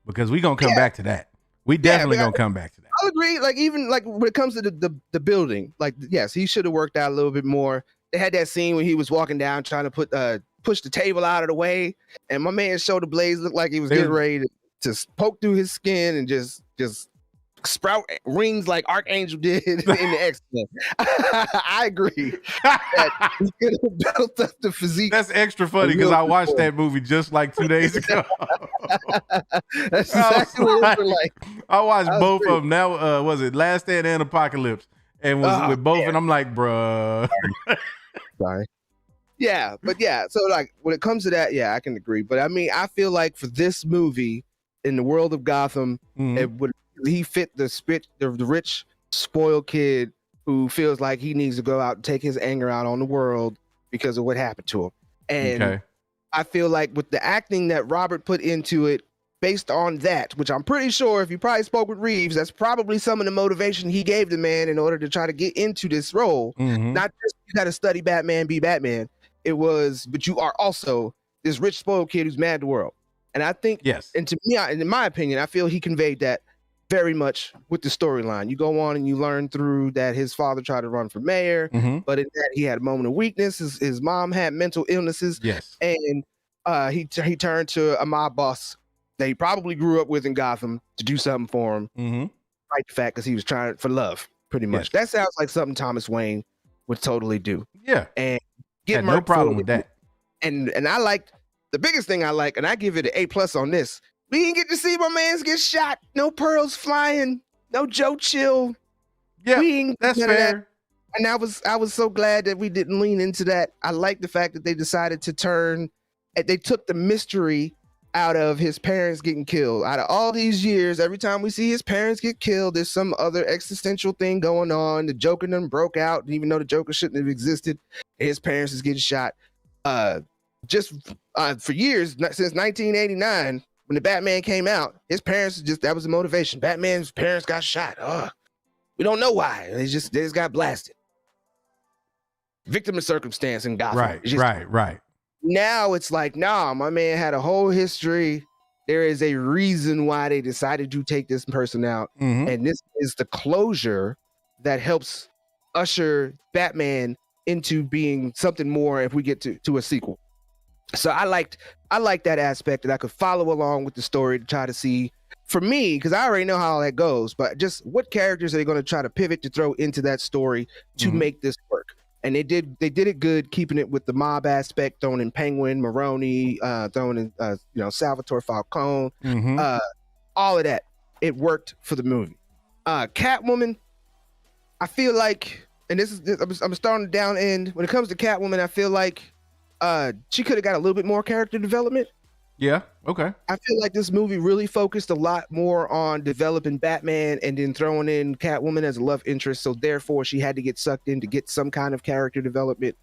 because we're gonna come back to that. We definitely gonna come back to that. I'll agree. Like even like when it comes to the building, like yes, he should have worked out a little bit more. They had that scene when he was walking down trying to push the table out of the way, and my man's shoulder blades looked like he was getting ready to poke through his skin and just sprout rings like Archangel did in the X-Men. I agree. That he could have built up the physique. That's extra funny because I watched that movie just like 2 days ago. That's exactly what it was like. I watched both of them. Now, was it Last Stand and Apocalypse? And was with both, and I'm like, bruh. Sorry. Yeah, but yeah. So like when it comes to that, yeah, I can agree. But I mean, I feel like for this movie in the world of Gotham, he fit the rich, spoiled kid who feels like he needs to go out and take his anger out on the world because of what happened to him. And I feel like with the acting that Robert put into it, based on that, which I'm pretty sure if you probably spoke with Reeves, that's probably some of the motivation he gave the man in order to try to get into this role. Not just you got to study Batman, be Batman. It was, but you are also this rich, spoiled kid who's mad at the world. And I think, and to me, in my opinion, I feel he conveyed that very much with the storyline. You go on and you learn through that his father tried to run for mayor, but in that he had a moment of weakness. His mom had mental illnesses, and he turned to a mob boss that he probably grew up with in Gotham to do something for him. Right, the fact because he was trying for love, pretty much. That sounds like something Thomas Wayne would totally do. Yeah, and get no problem with that. And I liked the biggest thing I like, and I give it an A+ on this. We didn't get to see my man's get shot. No pearls flying. No Joe Chill. Yeah, that's fair. That. And I was so glad that we didn't lean into that. I like the fact that they decided to turn. They took the mystery out of his parents getting killed. Out of all these years, every time we see his parents get killed, there's some other existential thing going on. The Joker done broke out, even though the Joker shouldn't have existed. His parents is getting shot. For years, since 1989, when the Batman came out, his parents that was the motivation. Batman's parents got shot. We don't know why. They just got blasted. Victim of circumstance in Gotham. Right. Now it's like, nah, my man had a whole history. There is a reason why they decided to take this person out. And this is the closure that helps usher Batman into being something more if we get to a sequel. So I liked that aspect, that I could follow along with the story to try to see, for me, because I already know how all that goes, but just what characters are they going to try to pivot to throw into that story to make this work. And they did it good, keeping it with the mob aspect, throwing in Penguin, Maroni, throwing in Salvatore Falcone, all of that. It worked for the movie. Catwoman, I feel like, and I'm starting down end. When it comes to Catwoman, I feel like she could have got a little bit more character development. Yeah. Okay. I feel like this movie really focused a lot more on developing Batman and then throwing in Catwoman as a love interest. So therefore, she had to get sucked in to get some kind of character development.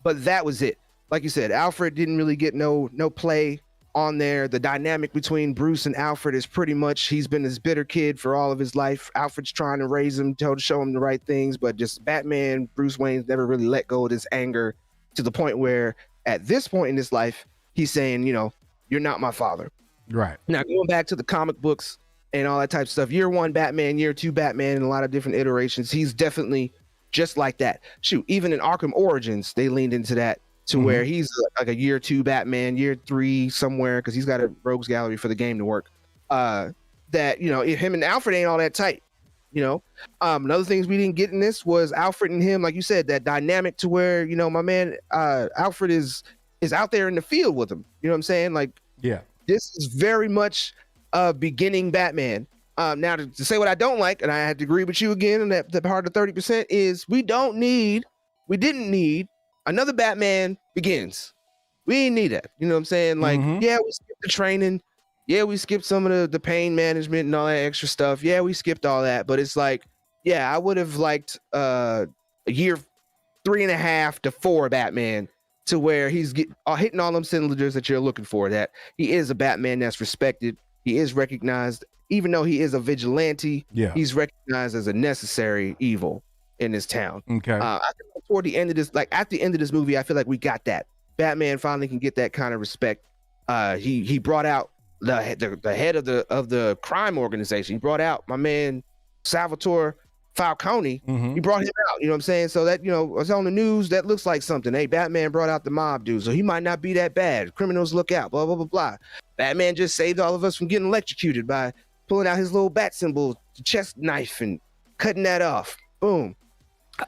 But that was it. Like you said, Alfred didn't really get no play on there. The dynamic between Bruce and Alfred is pretty much, he's been this bitter kid for all of his life. Alfred's trying to raise him, to show him the right things, but just Batman, Bruce Wayne's never really let go of this anger to the point where at this point in his life, he's saying, you're not my father. Right. Now, going back to the comic books and all that type of stuff, year one Batman, year two Batman, and a lot of different iterations, he's definitely just like that. Shoot, even in Arkham Origins, they leaned into that to where he's like a year two Batman, year three somewhere, because he's got a rogues gallery for the game to work. That, him and Alfred ain't all that tight. Another things we didn't get in this was Alfred and him, like you said, that dynamic to where, my man Alfred is out there in the field with him. You know what I'm saying? Like, yeah, this is very much beginning Batman. Now to say what I don't like, and I had to agree with you again, and that the part of 30% is we didn't need another Batman Begins. We didn't need that. You know what I'm saying? Like, yeah, we skipped the training. Yeah, we skipped some of the pain management and all that extra stuff. Yeah, we skipped all that. But it's like, yeah, I would have liked a year 3.5 to 4 Batman, to where he's hitting all them cylinders that you're looking for, that he is a Batman that's respected. He is recognized, even though he is a vigilante. Yeah, he's recognized as a necessary evil in this town. Okay. I think toward the end of this, like at the end of this movie, I feel like we got that. Batman finally can get that kind of respect. He brought out the head of the crime organization. He brought out my man Salvatore Falcone. He brought him out. You know what I'm saying? So that, it's on the news. That looks like something. Hey, Batman brought out the mob dude, so he might not be that bad. Criminals look out. Blah blah blah blah. Batman just saved all of us from getting electrocuted by pulling out his little bat symbol, chest knife, and cutting that off. Boom.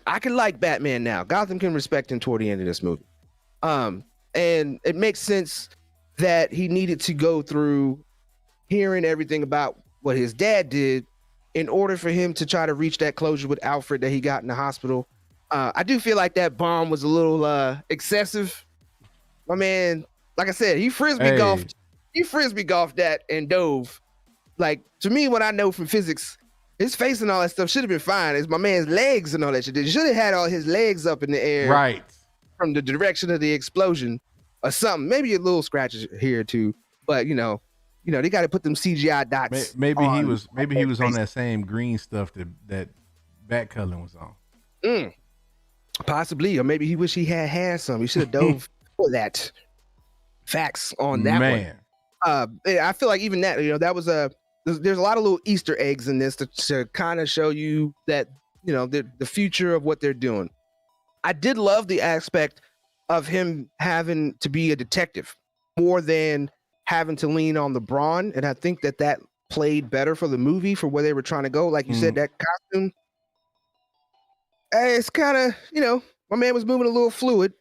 I can like Batman now. Gotham can respect him toward the end of this movie. And it makes sense that he needed to go through hearing everything about what his dad did in order for him to try to reach that closure with Alfred that he got in the hospital. I do feel like that bomb was a little excessive. My man, like I said, he frisbee golfed that and dove. Like, to me, what I know from physics, his face and all that stuff should have been fine. It's my man's legs and all that shit. He should have had all his legs up in the air, right, from the direction of the explosion or something. Maybe a little scratches here too, but they got to put them CGI dots. Maybe he was on that same green stuff that Bat Cullen was on. Possibly, or maybe he wish he had some. He should have dove for that. Facts on that Man. one. I feel like even that, that was there's a lot of little Easter eggs in this to kind of show you that, the future of what they're doing. I did love the aspect of him having to be a detective more than having to lean on the brawn. And I think that played better for the movie, for where they were trying to go. Like you said, that costume, it's kind of, my man was moving a little fluid,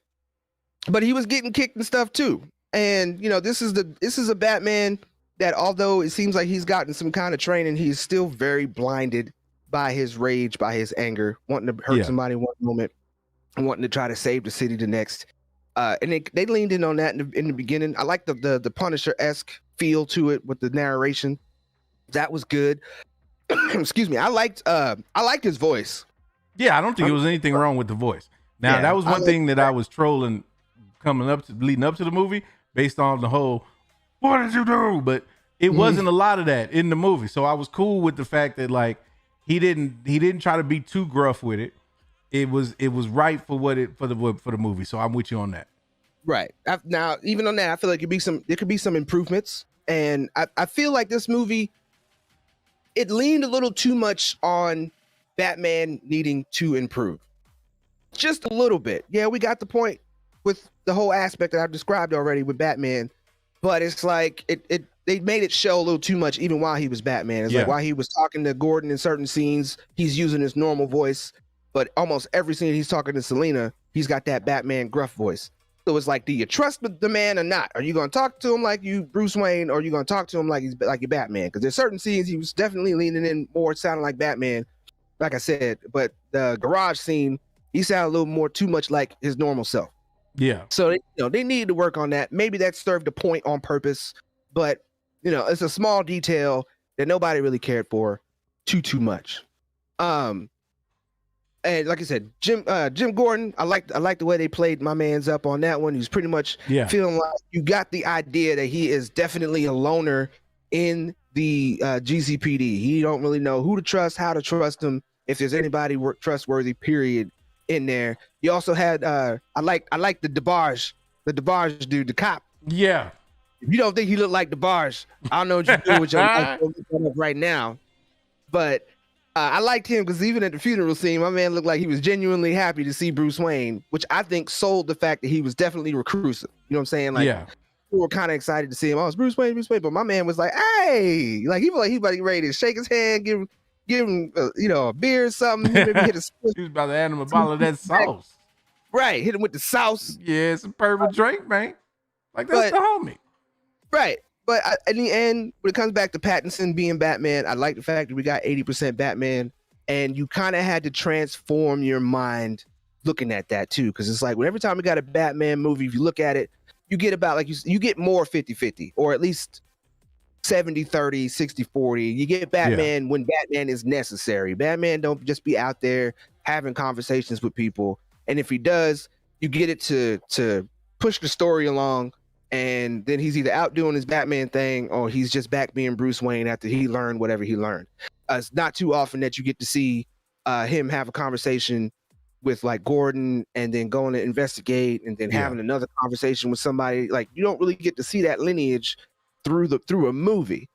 but he was getting kicked and stuff too. And, this is a Batman that, although it seems like he's gotten some kind of training, he's still very blinded by his rage, by his anger, wanting to hurt somebody one moment and wanting to try to save the city the next. And they leaned in on that in the beginning. I like the Punisher-esque feel to it with the narration. That was good. Excuse me. I liked his voice. Yeah, I don't think there was anything wrong with the voice. Now, that was one thing that I was trolling leading up to the movie based on the whole, what did you do? But it wasn't a lot of that in the movie. So I was cool with the fact that like he didn't try to be too gruff with it. It was right for the movie. So I'm with you on that. Right. Now, even on that, I feel like there could be some improvements. And I feel like this movie, it leaned a little too much on Batman needing to improve. Just a little bit. Yeah, we got the point with the whole aspect that I've described already with Batman, but it's like they made it show a little too much even while he was Batman. It's like while he was talking to Gordon in certain scenes, he's using his normal voice, but almost every scene he's talking to Selina, he's got that Batman gruff voice. So it's like, do you trust the man or not? Are you going to talk to him like you Bruce Wayne, or are you going to talk to him like you're Batman? Because there's certain scenes he was definitely leaning in more, sounding like Batman, like I said. But the garage scene, he sounded a little more too much like his normal self. Yeah. So they needed to work on that. Maybe that served a point on purpose, but it's a small detail that nobody really cared for too much. And like I said, Jim Gordon, I like the way they played my man's up on that one. He's pretty much feeling like you got the idea that he is definitely a loner in the GCPD. He don't really know who to trust, how to trust him, if there's anybody trustworthy, period, in there. You also had I like the DeBarge dude, the cop. Yeah. If you don't think he looked like DeBarge, I don't know what you're doing with your life right now. But I liked him because even at the funeral scene, my man looked like he was genuinely happy to see Bruce Wayne, which I think sold the fact that he was definitely reclusive. You know what I'm saying? Like, we were kind of excited to see him. Oh, it's Bruce Wayne. But my man was like, hey, like he was ready to shake his hand, give him a beer or something. Maybe hit he was about to hand him a bottle of that sauce. Right, hit him with the sauce. Yeah, it's a purple drink, man. Like that's the homie. Right. But in the end, when it comes back to Pattinson being Batman, I like the fact that we got 80% Batman, and you kind of had to transform your mind looking at that too, because it's like every time we got a Batman movie, if you look at it, you get about you get more 50-50, or at least 70-30, 60-40. You get Batman when Batman is necessary. Batman don't just be out there having conversations with people, and if he does, you get it to push the story along. And then he's either out doing his Batman thing, or he's just back being Bruce Wayne after he learned whatever he learned. It's not too often that you get to see him have a conversation with like Gordon, and then going to investigate, and then having another conversation with somebody. Like, you don't really get to see that lineage through a movie.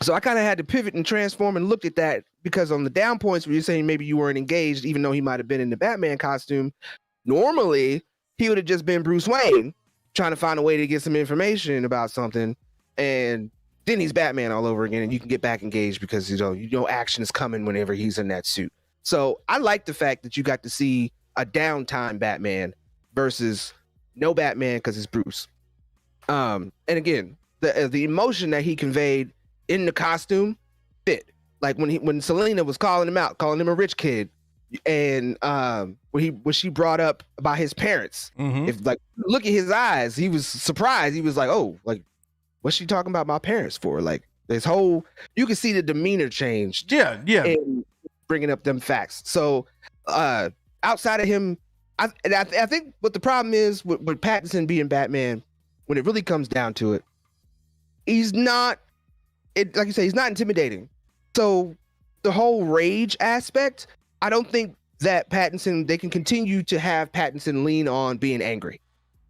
So I kind of had to pivot and transform and looked at that, because on the down points where you're saying maybe you weren't engaged, even though he might have been in the Batman costume, normally he would have just been Bruce Wayne, trying to find a way to get some information about something, and then he's Batman all over again, and you can get back engaged because action is coming whenever he's in that suit. So I like the fact that you got to see a downtime Batman versus no Batman because it's Bruce. And again, the emotion that he conveyed in the costume fit. Like when Selina was calling him out, calling him a rich kid, and when she brought up about his parents, if like look at his eyes, he was surprised. He was like, oh, like what's she talking about my parents for? Like this whole, you can see the demeanor change. Yeah. In bringing up them facts. So outside of him, I think what the problem is with Pattinson being Batman, when it really comes down to it, he's not. Like you say, he's not intimidating. So the whole rage aspect, I don't think that they can continue to have Pattinson lean on being angry.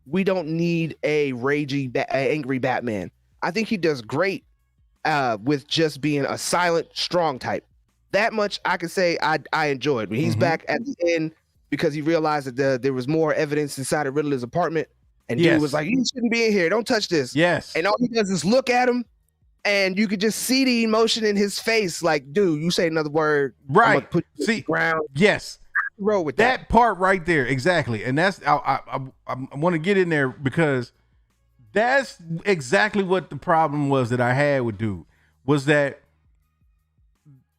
We don't need a ragey, angry Batman. I think he does great with just being a silent, strong type. That much I can say I enjoyed. When he's back at the end, because he realized that there was more evidence inside of Riddler's apartment, and dude was like, you shouldn't be in here. Don't touch this. Yes. And all he does is look at him, and you could just see the emotion in his face. Like, dude, you say another word, right? Put you on the ground. Yes. Roll with that part right there. Exactly. And that's, I want to get in there because that's exactly what the problem was that I had with dude, was that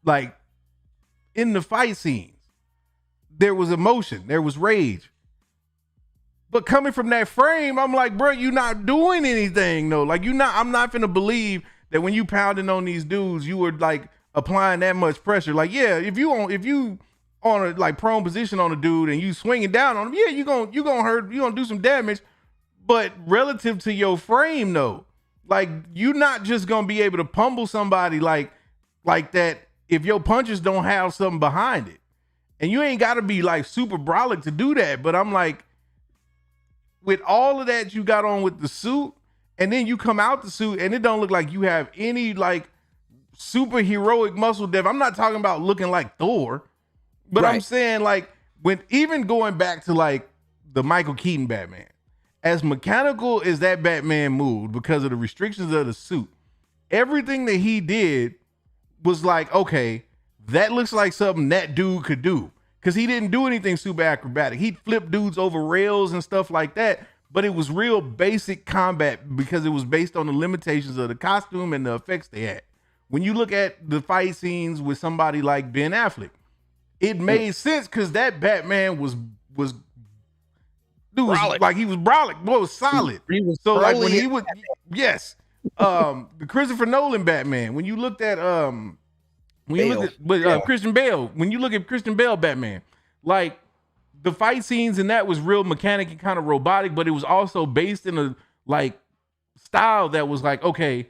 like in the fight scenes, there was emotion, there was rage. But coming from that frame, I'm like, bro, you not doing anything though. Like I'm not finna believe that when you pounding on these dudes, you were like applying that much pressure. Like, yeah, if you on a like prone position on a dude and you swinging down on him, yeah, you gonna hurt, you gonna do some damage. But relative to your frame though, like you not just gonna be able to pummel somebody like that if your punches don't have something behind it. And you ain't gotta be like super brolic to do that. But I'm like, with all of that you got on with the suit, and then you come out the suit and it don't look like you have any like super heroic muscle depth. I'm not talking about looking like Thor, but right. I'm saying like when even going back to like the Michael Keaton Batman, as mechanical as that Batman moved because of the restrictions of the suit, everything that he did was like, okay, that looks like something that dude could do. Because he didn't do anything super acrobatic. He'd flip dudes over rails and stuff like that. But it was real basic combat because it was based on the limitations of the costume and the effects they had. When you look at the fight scenes with somebody like Ben Affleck, it made sense because that Batman was like he was brolic, boy, was solid. He was so like when he was yes. The Christopher Nolan Batman, when you looked at Christian Bale, when you look at Christian Bale Batman, like the fight scenes in that was real mechanic and kind of robotic, but it was also based in a like style that was like, okay,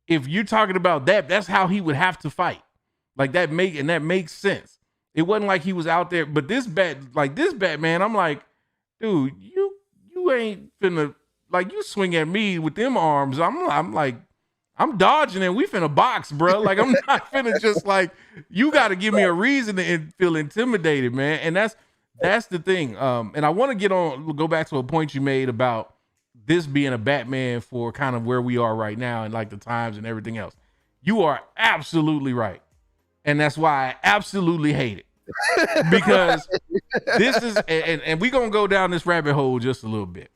if you're talking about that, that's how he would have to fight. Like that makes sense. It wasn't like he was out there, but this Batman, I'm like, dude, you ain't finna like you swing at me with them arms. I'm like, I'm dodging and we finna box, bro. Like I'm not finna just like, you got to give me a reason to feel intimidated, man. And that's the thing. And I want to go back to a point you made about this being a Batman for kind of where we are right now and like the times and everything else. You are absolutely right. And that's why I absolutely hate it. Because this is, and we're going to go down this rabbit hole just a little bit.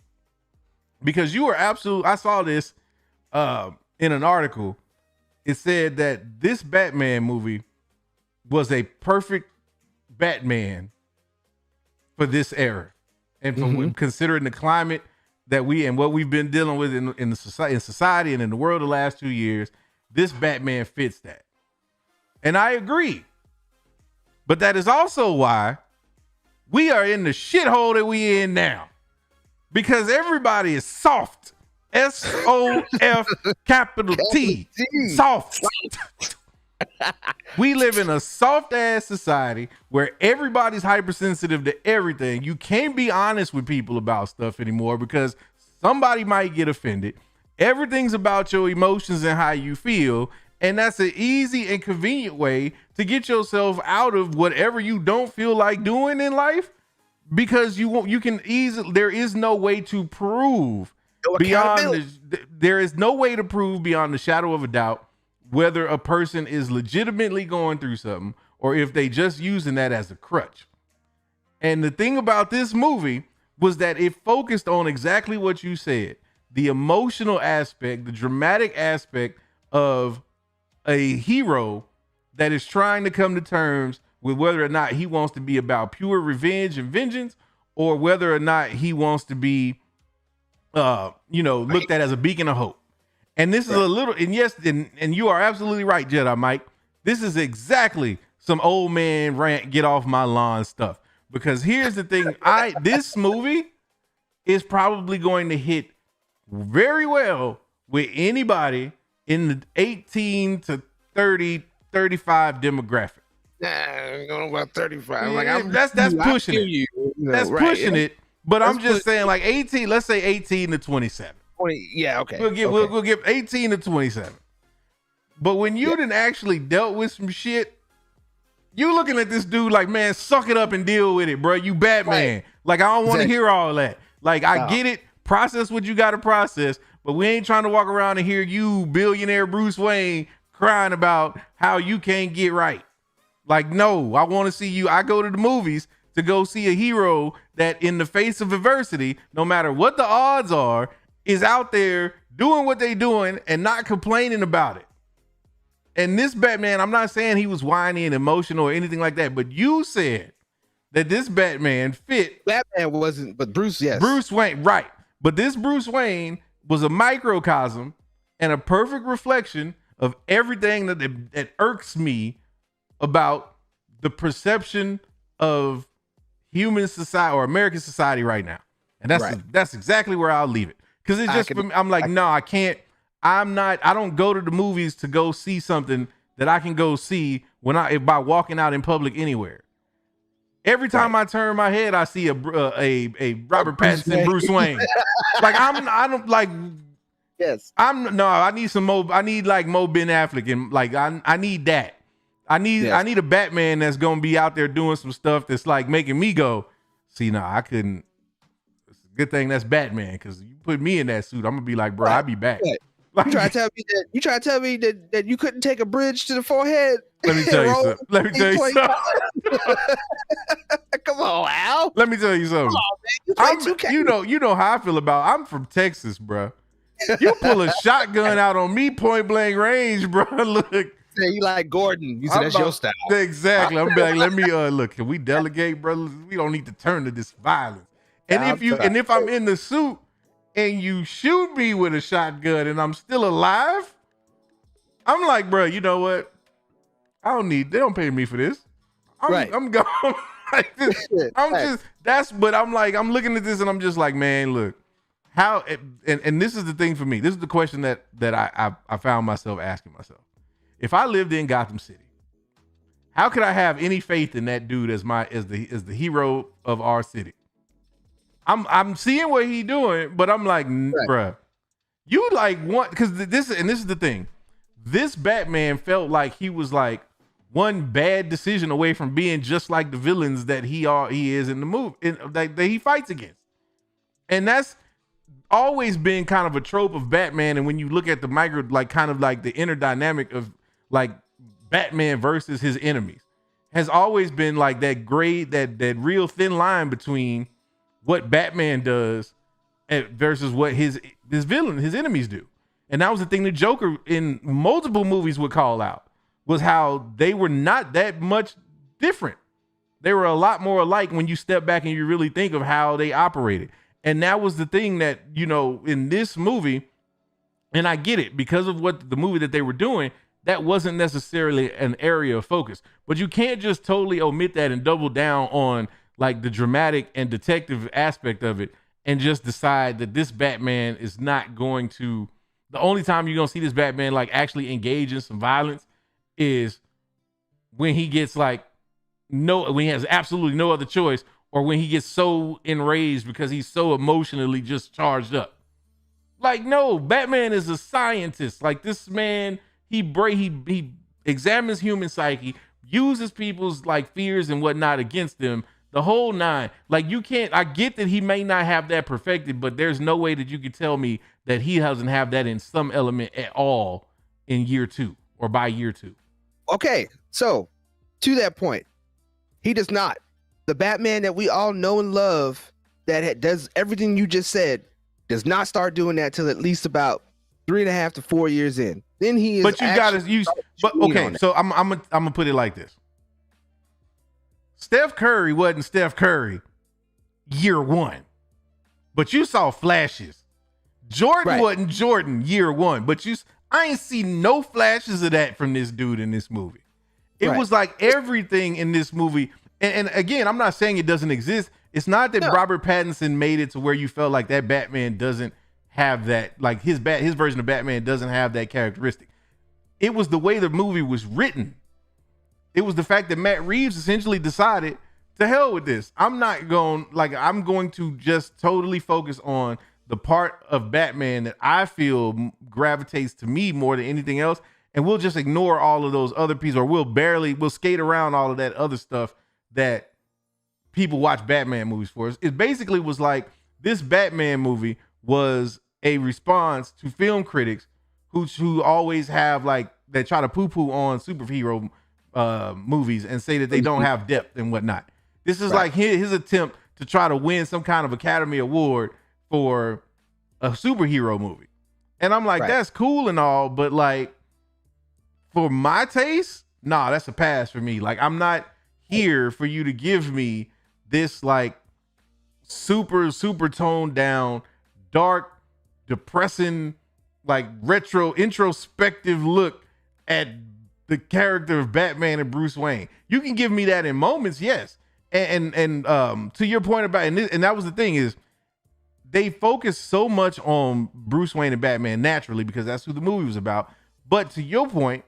Because you are absolutely, I saw this in an article. It said that this Batman movie was a perfect Batman for this era. And for considering the climate that what we've been dealing with in society and in the world the last 2 years, this Batman fits that. And I agree. But that is also why we are in the shithole that we in now. Because everybody is soft. S-O-F capital T. Soft. We live in a soft ass society where everybody's hypersensitive to everything. You can't be honest with people about stuff anymore because somebody might get offended. Everything's about your emotions and how you feel. And that's an easy and convenient way to get yourself out of whatever you don't feel like doing in life, because you can easily, there is no way to prove there is no way to prove beyond the shadow of a doubt whether a person is legitimately going through something or if they just using that as a crutch. And the thing about this movie was that it focused on exactly what you said, the emotional aspect, the dramatic aspect of a hero that is trying to come to terms with whether or not he wants to be about pure revenge and vengeance, or whether or not he wants to be, looked at as a beacon of hope. And this is a little, and yes, and you are absolutely right, Jedi Mike. This is exactly some old man rant, get off my lawn stuff. Because here's the thing, this movie is probably going to hit very well with anybody in the 18 to 30, 35 demographic. I'm going about 35. Yeah, like that's pushing it. That's pushing it. But I'm just saying, like 18. Let's say 18 to 27. 20. Yeah, okay. We'll give 18 to 27. But when you done actually dealt with some shit, you looking at this dude like, man, suck it up and deal with it, bro. You Batman. Right. Like I don't want to hear all that. Like I get it. Process what you got to process. But we ain't trying to walk around and hear you, billionaire Bruce Wayne, crying about how you can't get right. Like, no, I want to see you. I go to the movies to go see a hero that in the face of adversity, no matter what the odds are, is out there doing what they doing and not complaining about it. And this Batman, I'm not saying he was whiny and emotional or anything like that, but you said that this Batman fit. Batman wasn't, but Bruce, yes. Bruce Wayne, right. But this Bruce Wayne was a microcosm and a perfect reflection of everything that irks me about the perception of human society or American society right now. And that's exactly where I'll leave it. Because it's just, I'm like, no, I can't. I don't go to the movies to go see something that I can go see by walking out in public anywhere. Every time I turn my head, I see a Robert Pattinson Bruce Wayne. Like I don't like. Yes. I need some Mo. I need like Mo Ben Affleck and like I need that. I need a Batman that's gonna be out there doing some stuff that's like making me go, see, no, I couldn't. It's a good thing that's Batman, because you put me in that suit, I'm gonna be like, bro, I'll be back. Right. You try to tell me that you couldn't take a bridge to the forehead. Let me tell you something. Let me tell you something. Come on, Al. Let me tell you something. Come on, you know how I feel about. I'm from Texas, bro. You pull a shotgun out on me, point blank range, bro. Look. Yeah, you like Gordon. You said that's your style. Exactly. I'm like, let me look. Can we delegate, brothers? We don't need to turn to this violence. And if I'm in the suit and you shoot me with a shotgun and I'm still alive, I'm like, bro, you know what? They don't pay me for this. I'm gone. Like this. But I'm like, I'm looking at this and I'm just like, man, look, how, and this is the thing for me. This is the question that I found myself asking myself. If I lived in Gotham City, how could I have any faith in that dude as the hero of our city? I'm seeing what he doing, but I'm like, bruh, you like want, because this is the thing. This Batman felt like he was like one bad decision away from being just like the villains that he is in the movie that he fights against. And that's always been kind of a trope of Batman. And when you look at the micro, like kind of like the inner dynamic of like Batman versus his enemies, has always been like that gray, that real thin line between what Batman does versus what his enemies do. And that was the thing the Joker in multiple movies would call out, was how they were not that much different. They were a lot more alike when you step back and you really think of how they operated. And that was the thing that, in this movie, and I get it, because of what the movie that they were doing, that wasn't necessarily an area of focus. But you can't just totally omit that and double down on like the dramatic and detective aspect of it and just decide that this Batman is not going to, the only time you're going to see this Batman like actually engage in some violence is when he gets when he has absolutely no other choice, or when he gets so enraged because he's so emotionally just charged up. Like, no, Batman is a scientist. Like, this man, he examines human psyche, uses people's like fears and whatnot against them, the whole nine. Like, you can't, I get that he may not have that perfected, but there's no way that you could tell me that he doesn't have that in some element at all in year 2 or by year 2. Okay, so to that point, he does not. The Batman that we all know and love that does everything you just said does not start doing that till at least about 3.5 to 4 years in. Then he is. But you got to use. But okay, so I'm gonna put it like this. Steph Curry wasn't Steph Curry year 1, but you saw flashes. Jordan wasn't Jordan year 1, but I ain't seen no flashes of that from this dude in this movie. It was like everything in this movie. And again, I'm not saying it doesn't exist. It's not that Robert Pattinson made it to where you felt like that Batman doesn't have that, like his version of Batman doesn't have that characteristic. It was the way the movie was written. It was the fact that Matt Reeves essentially decided, to hell with this. I'm going to just totally focus on the part of Batman that I feel gravitates to me more than anything else. And we'll just ignore all of those other pieces, or we'll skate around all of that other stuff that people watch Batman movies for. It basically was like this Batman movie was a response to film critics who always have they try to poo-poo on superhero movies and say that they don't have depth and whatnot. This is like his attempt to try to win some kind of Academy Award for a superhero movie. And I'm like, that's cool and all, but like for my taste, nah, that's a pass for me. Like, I'm not here for you to give me this like super toned down, dark, depressing, like retro introspective look at the character of Batman and Bruce Wayne. You can give me that in moments, yes. And to your point about, and that was the thing, is they focus so much on Bruce Wayne and Batman naturally because that's who the movie was about. But to your point,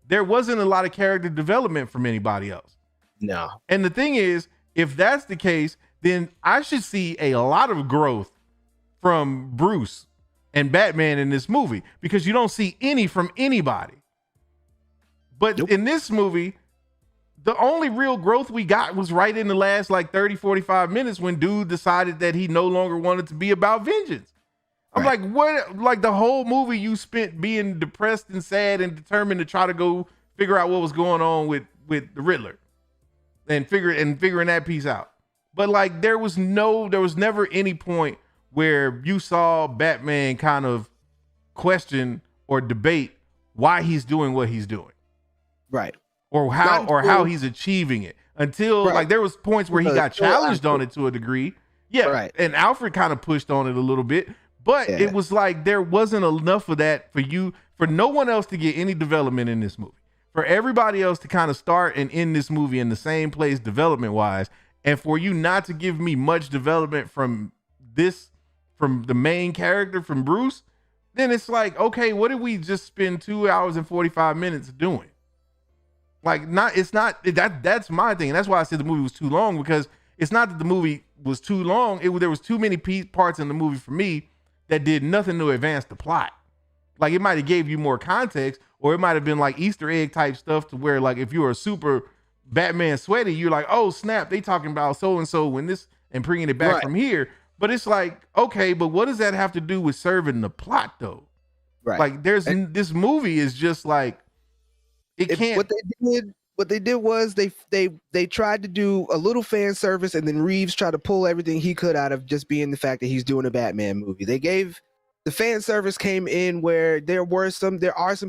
there wasn't a lot of character development from anybody else. No. And the thing is, if that's the case, then I should see a lot of growth from Bruce and Batman in this movie, because you don't see any from anybody. But in this movie, the only real growth we got was right in the last like 30, 45 minutes when dude decided that he no longer wanted to be about vengeance. I'm like, what? Like the whole movie you spent being depressed and sad and determined to try to go figure out what was going on with the Riddler and figuring that piece out. But like there was never any point where you saw Batman kind of question or debate why he's doing what he's doing. Right. Or how he's achieving it, until like there was points where he got challenged on it to a degree. Yeah. Right. And Alfred kind of pushed on it a little bit, but it was like there wasn't enough of that for no one else to get any development in this movie. For everybody else to kind of start and end this movie in the same place development wise, and for you not to give me much development from the main character, from Bruce, then it's like, okay, what did we just spend 2 hours and 45 minutes doing? Like, that's my thing. And that's why I said the movie was too long, because it's not that the movie was too long. There was too many parts in the movie for me that did nothing to advance the plot. Like, it might have gave you more context, or it might have been like Easter egg type stuff to where, like, if you were a super Batman sweaty, you're like, oh snap, they talking about so-and-so when this, and bringing it back from here. But it's like, okay, but what does that have to do with serving the plot though? Right. Like this movie is just like, What they did was they tried to do a little fan service, and then Reeves tried to pull everything he could out of just being the fact that he's doing a Batman movie. The fan service came in where there are some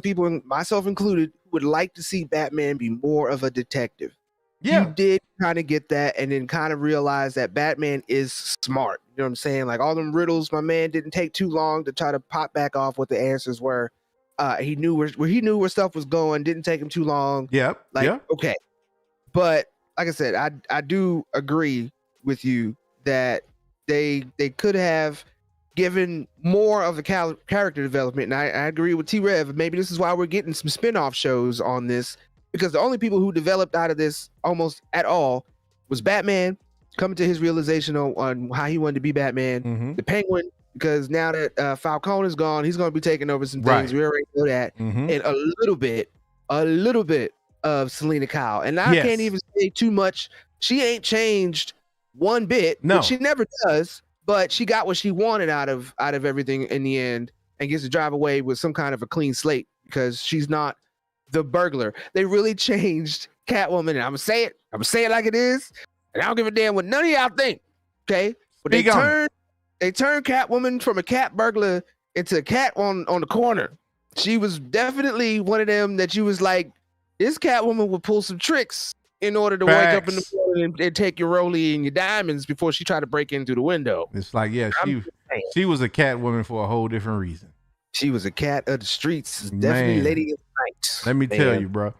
people, myself included, who would like to see Batman be more of a detective. Yeah. You did kind of get that, and then kind of realize that Batman is smart. You know what I'm saying? Like all them riddles, my man didn't take too long to try to pop back off what the answers were. He knew where stuff was going. Didn't take him too long. Yep. Okay. But like I said, I do agree with you that they could have given more of the character development. And I agree with T-Rev. Maybe this is why we're getting some spin-off shows on this, because the only people who developed out of this almost at all was Batman coming to his realization on how he wanted to be Batman, the Penguin, because now that Falcone is gone, he's going to be taking over some things. We already know that. And a little bit of Selena Kyle. And I can't even say too much. She ain't changed one bit. No. She never does, but she got what she wanted out of everything in the end, and gets to drive away with some kind of a clean slate because she's not the burglar. They really changed Catwoman, and I'm gonna say it like it is, and I don't give a damn what none of y'all think. Okay? But they turned Catwoman from a cat burglar into a cat on the corner. She was definitely one of them that you was like, this Catwoman would pull some tricks in order to wake up in the morning and take your rollie and your diamonds before she tried to break in through the window. It's like, she was a Catwoman for a whole different reason. She was a cat of the streets. Definitely Lady of the Night. Let me tell you, bro.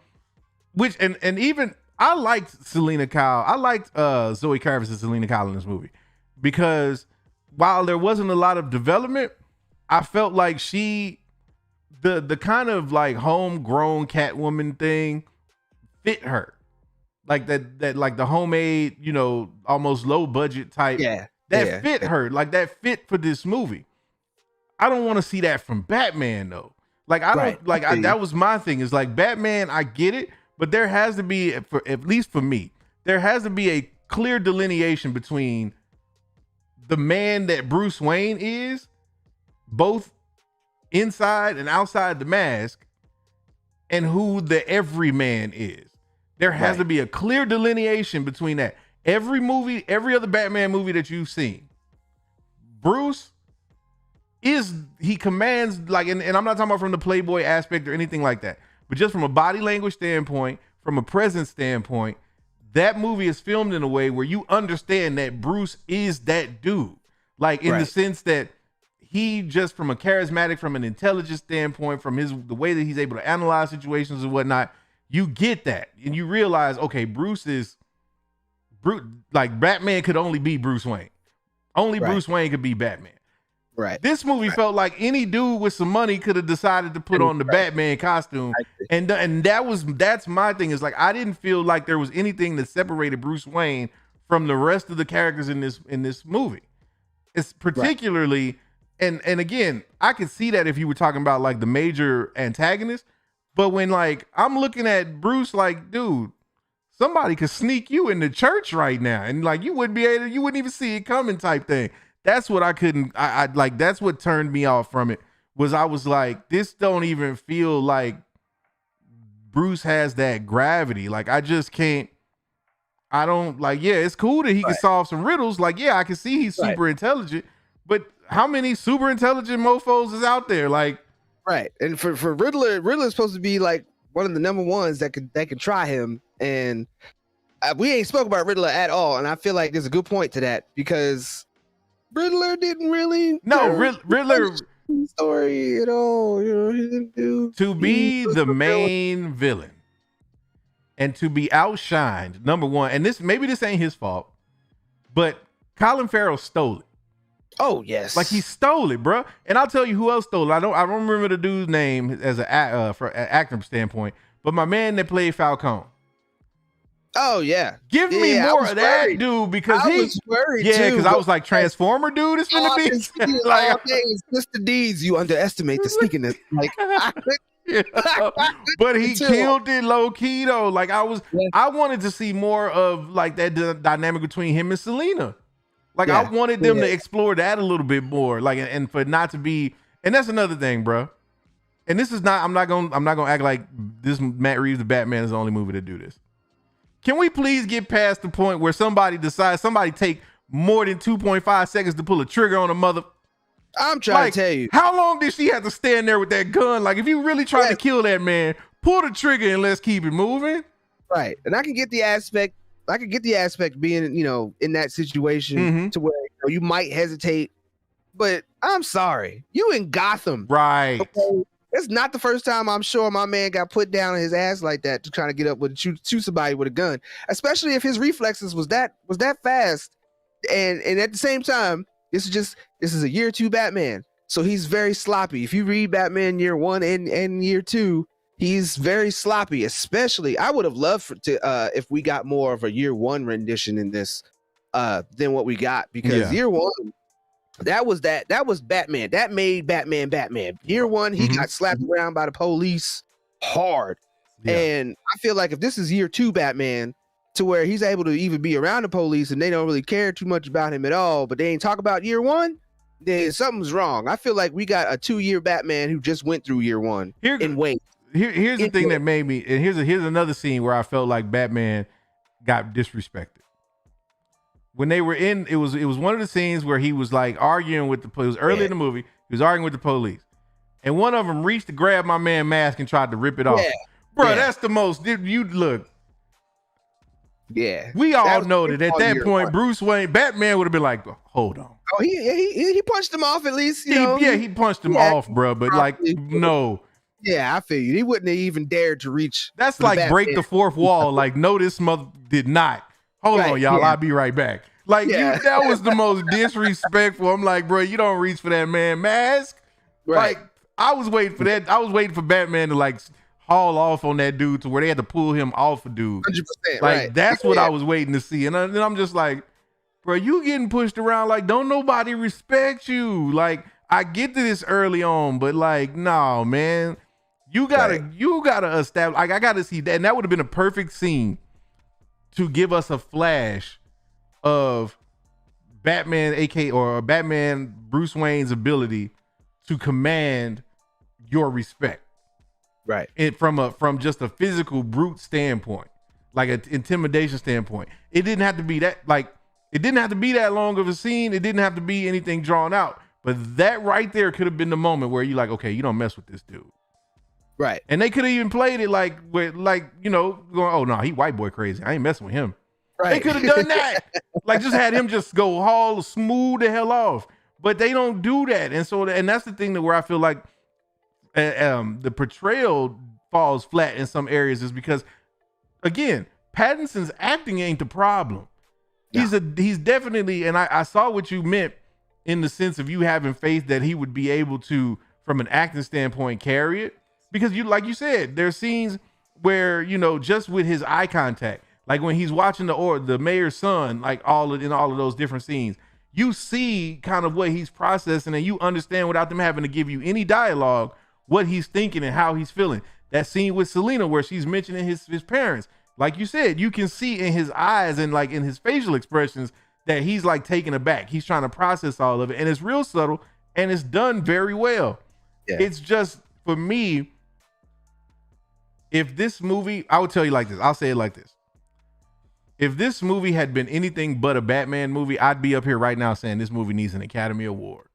Which and even I liked Selena Kyle. I liked Zoe Kravitz and Selena Kyle in this movie, because while there wasn't a lot of development, I felt like the kind of like homegrown Catwoman thing fit her. Like that like the homemade, almost low budget type. That fit her. Like that fit for this movie. I don't want to see that from Batman though. Like that was my thing. Is like Batman, I get it, but there has to be, at least for me, there has to be a clear delineation between the man that Bruce Wayne is, both inside and outside the mask, and who the everyman is. There has to be a clear delineation between that. Every other Batman movie that you've seen, Bruce he commands, like, and I'm not talking about from the Playboy aspect or anything like that, but just from a body language standpoint, from a presence standpoint, that movie is filmed in a way where you understand that Bruce is that dude. Like in the sense that he just from a charismatic, from an intelligence standpoint, from the way that he's able to analyze situations and whatnot, you get that. And you realize, okay, Bruce, like Batman could only be Bruce Wayne. Only Bruce Wayne could be Batman. Right. This movie felt like any dude with some money could have decided to put on the Batman costume. And that's my thing, is like, I didn't feel like there was anything that separated Bruce Wayne from the rest of the characters in this movie. It's particularly, and again, I could see that if you were talking about like the major antagonist, but when like I'm looking at Bruce, like, dude, somebody could sneak you in the church right now, and like you wouldn't even see it coming type thing. That's what I like, that's what turned me off from it, was I was like, this don't even feel like Bruce has that gravity. Like, I just can't, I don't like, yeah, it's cool that he can solve some riddles. Like, yeah, I can see he's super intelligent, but how many super intelligent mofos is out there? Like, and for Riddler's supposed to be like one of the number ones that can try him, and we ain't spoke about Riddler at all, and I feel like there's a good point to that, because Riddler didn't really Riddler story at all. You know, he didn't do to be the main villain and to be outshined. Number one, and this ain't his fault, but Colin Farrell stole it. Oh yes, like he stole it, bro. And I'll tell you who else stole it. I don't remember the dude's name as from an acting standpoint, but my man that played Falcone. Oh yeah, give me more of that dude, because I was worried because I was like, Transformer dude is gonna be like, Mr. Deeds, you underestimate the sneakiness. Like, but he killed it low key though. Like I wanted to see more of like that dynamic between him and Selena. Like I wanted them to explore that a little bit more. Like, and for not to be, and that's another thing, bro. And this is not, I'm not gonna act like this Matt Reeves the Batman is the only movie to do this. Can we please get past the point where somebody take more than 2.5 seconds to pull a trigger on a mother? I'm trying to tell you. How long did she have to stand there with that gun? Like, if you really try to kill that man, pull the trigger and let's keep it moving. Right. And I can get the aspect being, you know, in that situation to where you might hesitate, but I'm sorry. You in Gotham. Right. Okay? It's not the first time I'm sure my man got put down on his ass like that to try to get up with shoot somebody with a gun, especially if his reflexes was that fast. And at the same time, this is a year 2 Batman, so he's very sloppy. If you read Batman year 1 and year 2, he's very sloppy. Especially, I would have loved if we got more of a year 1 rendition in this than what we got, because year 1. That was Batman. That made Batman. Year 1, he got slapped around by the police hard. Yeah. And I feel like if this is year 2 Batman, to where he's able to even be around the police and they don't really care too much about him at all, but they ain't talk about year 1, then something's wrong. I feel like we got a 2-year Batman who just went through year 1 in wait. Here's the thing that made me, and here's another scene where I felt like Batman got disrespected. When they were in, it was one of the scenes where he was like arguing with the police. It was early in the movie. He was arguing with the police, and one of them reached to grab my man mask and tried to rip it off. Bro, that's the most. You look. Yeah, we all know that at that point, Bruce Wayne, Batman would have been like, "Hold on." Oh, he punched him off at least. He punched him off, bro. But like, no. Yeah, I feel you. He wouldn't have even dared to reach. That's like break the fourth wall. Like, no, this mother did not. Hold on, y'all. I'll be right back. Like, that was the most disrespectful. I'm like, bro, you don't reach for that man mask. Right. Like, I was waiting for that. I was waiting for Batman to like haul off on that dude to where they had to pull him off a dude. 100%. Like, that's what I was waiting to see. And then I'm just like, bro, you getting pushed around. Like, don't nobody respect you. Like, I get to this early on, but like, no, man. You gotta establish. Like, I gotta see that, and that would have been a perfect scene to give us a flash of Batman, or Batman Bruce Wayne's ability to command your respect, right? And from just a physical brute standpoint, like an intimidation standpoint. It didn't have to be that. Like, it didn't have to be that long of a scene. It didn't have to be anything drawn out. But that right there could have been the moment where you're like, okay, you don't mess with this dude. Right. And they could have even played it like with, like, you know, going, oh no, he white boy crazy. I ain't messing with him. They could have done that. Like, just had him just go all smooth the hell off. But they don't do that. And so, and that's the thing that where I feel like the portrayal falls flat in some areas is because, again, Pattinson's acting ain't the problem. He's definitely, and I saw what you meant in the sense of you having faith that he would be able to, from an acting standpoint, carry it. Because you, like you said, there's scenes where, you know, just with his eye contact, like when he's watching the mayor's son, like in all of those different scenes, you see kind of what he's processing and you understand without them having to give you any dialogue, what he's thinking and how he's feeling. That scene with Selena where she's mentioning his parents, like you said, you can see in his eyes and like in his facial expressions that he's like taken aback. He's trying to process all of it, and it's real subtle and it's done very well. Yeah. It's just, for me, if this movie, I would tell you like this, I'll say it like this. If this movie had been anything but a Batman movie, I'd be up here right now saying this movie needs an Academy Award.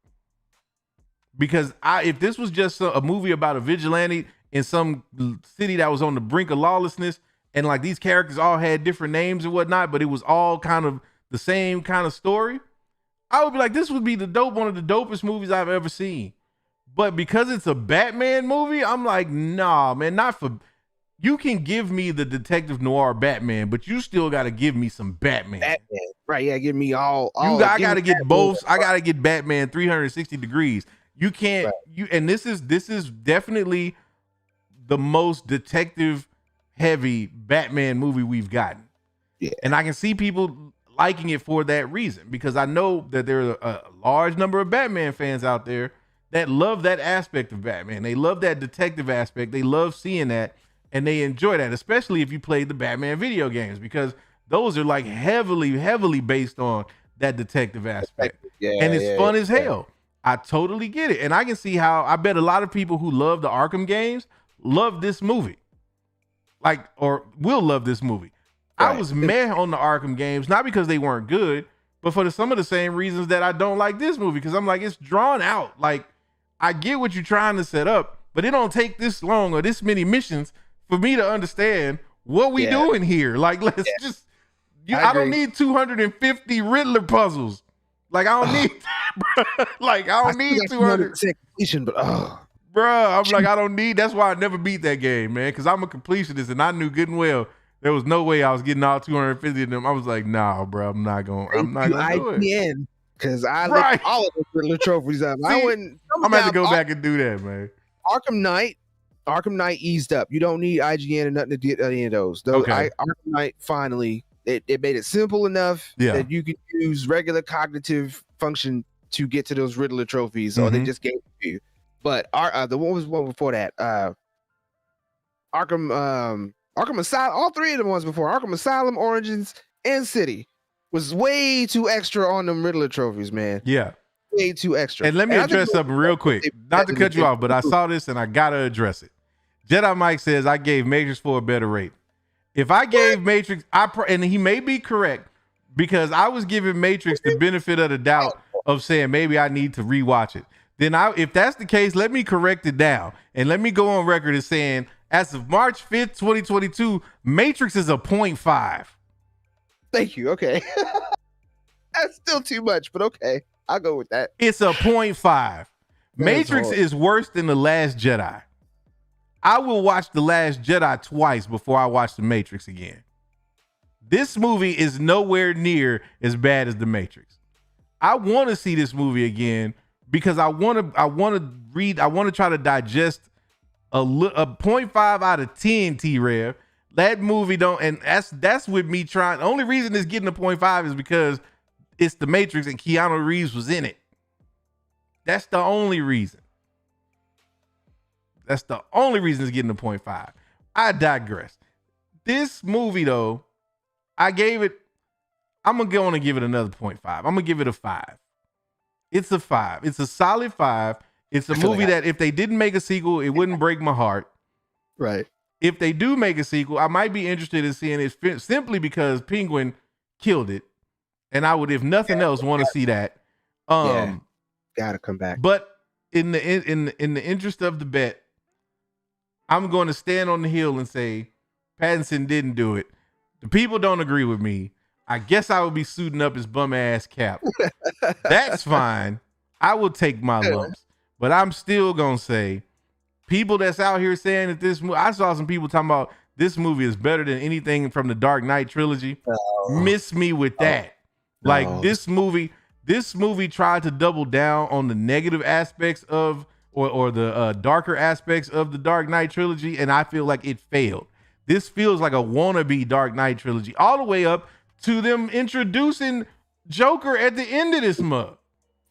Because if this was just a movie about a vigilante in some city that was on the brink of lawlessness, and like these characters all had different names and whatnot, but it was all kind of the same kind of story, I would be like, this would be one of the dopest movies I've ever seen. But because it's a Batman movie, I'm like, nah, man, not for. You can give me the detective noir Batman, but you still got to give me some Batman. Right? Yeah, give me all. I got to get both. I got to get Batman 360 degrees. You can't. Right. And this is definitely the most detective heavy Batman movie we've gotten. Yeah. And I can see people liking it for that reason, because I know that there are a large number of Batman fans out there that love that aspect of Batman. They love that detective aspect. They love seeing that. And they enjoy that, especially if you play the Batman video games, because those are like heavily based on that detective aspect. Yeah, and it's fun as hell. I totally get it. And I can see how, I bet a lot of people who love the Arkham games love this movie. Like, or will love this movie. Right. I was meh on the Arkham games, not because they weren't good, but for some of the same reasons that I don't like this movie. Because I'm like, it's drawn out. Like, I get what you're trying to set up, but it don't take this long or this many missions for me to understand what we doing here. Like, let's just, I don't need 250 Riddler puzzles. Like, I don't need, like, I don't need 200 completion, but bruh, I'm like, I don't need, that's why I never beat that game, man. Cause I'm a completionist and I knew good and well there was no way I was getting all 250 of them. I was like, nah, bro, I'm not gonna do it. Cause I looked all of the Riddler trophies up. I'm gonna have to go back and do that, man. Arkham Knight eased up. You don't need IGN or nothing to get any of those. Arkham Knight finally, it made it simple enough that you could use regular cognitive function to get to those Riddler trophies, or they just gave it to you. But the one was one before that. Arkham Asylum, all three of the ones before Arkham Asylum, Origins, and City was way too extra on them Riddler trophies, man. Yeah. Way too extra. And let me address something real quick. Not to cut you off, but I saw this and I gotta address it. Jedi Mike says I gave Matrix 4 a better rate. If I gave Matrix, and he may be correct, because I was giving Matrix the benefit of the doubt of saying maybe I need to rewatch it. Then if that's the case, let me correct it down. And let me go on record as saying, as of March 5th, 2022, Matrix is a 0.5. Thank you. Okay. That's still too much, but okay. I'll go with that. It's a 0.5. Matrix is worse than The Last Jedi. I will watch The Last Jedi twice before I watch The Matrix again. This movie is nowhere near as bad as The Matrix. I want to see this movie again because I want to try to digest a 0.5 out of 10 T-Rev. That movie don't, and that's with me trying. The only reason it's getting a 0.5 is because it's The Matrix and Keanu Reeves was in it. That's the only reason. That's the only reason it's getting a 0.5. I digress. This movie, though, I'm going to give it another 0.5. I'm going to give it a 5. It's a 5. It's a solid 5. It's a movie that if they didn't make a sequel, it wouldn't break my heart. Right. If they do make a sequel, I might be interested in seeing it simply because Penguin killed it. And I would, if nothing else, want to see that. Gotta come back. But in the interest of the bet, I'm going to stand on the hill and say Pattinson didn't do it. The people don't agree with me. I guess I would be suiting up his bum ass Cap. That's fine. I will take my lumps. But I'm still gonna say, people that's out here saying that this movie, I saw some people talking about this movie is better than anything from the Dark Knight trilogy. Miss me with that. Like this movie tried to double down on the negative aspects of or the darker aspects of the Dark Knight trilogy, and I feel like it failed. This feels like a wannabe Dark Knight trilogy, all the way up to them introducing Joker at the end of this month.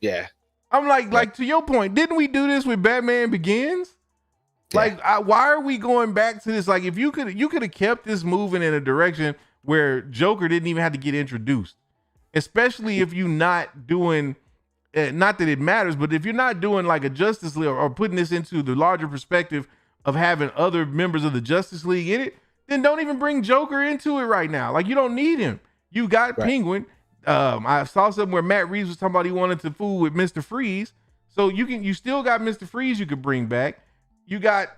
Yeah. I'm like to your point, didn't we do this with Batman Begins? Like, why are we going back to this? Like, if you could have kept this moving in a direction where Joker didn't even have to get introduced, especially if you're not doing, not that it matters, but if you're not doing like a Justice League or putting this into the larger perspective of having other members of the Justice League in it, then don't even bring Joker into it right now. Like, you don't need him. You got Penguin. I saw something where Matt Reeves was talking about he wanted to fool with Mr. Freeze. So you still got Mr. Freeze you could bring back. You got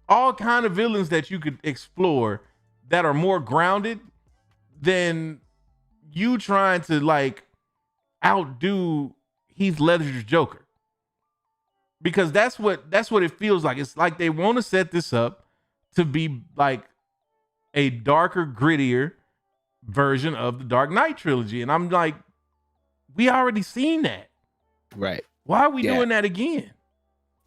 all kind of villains that you could explore that are more grounded than you trying to like outdo Heath Ledger's Joker. Because that's what it feels like. It's like they want to set this up to be like a darker, grittier version of the Dark Knight trilogy. And I'm like, we already seen that. Right. Why are we doing that again?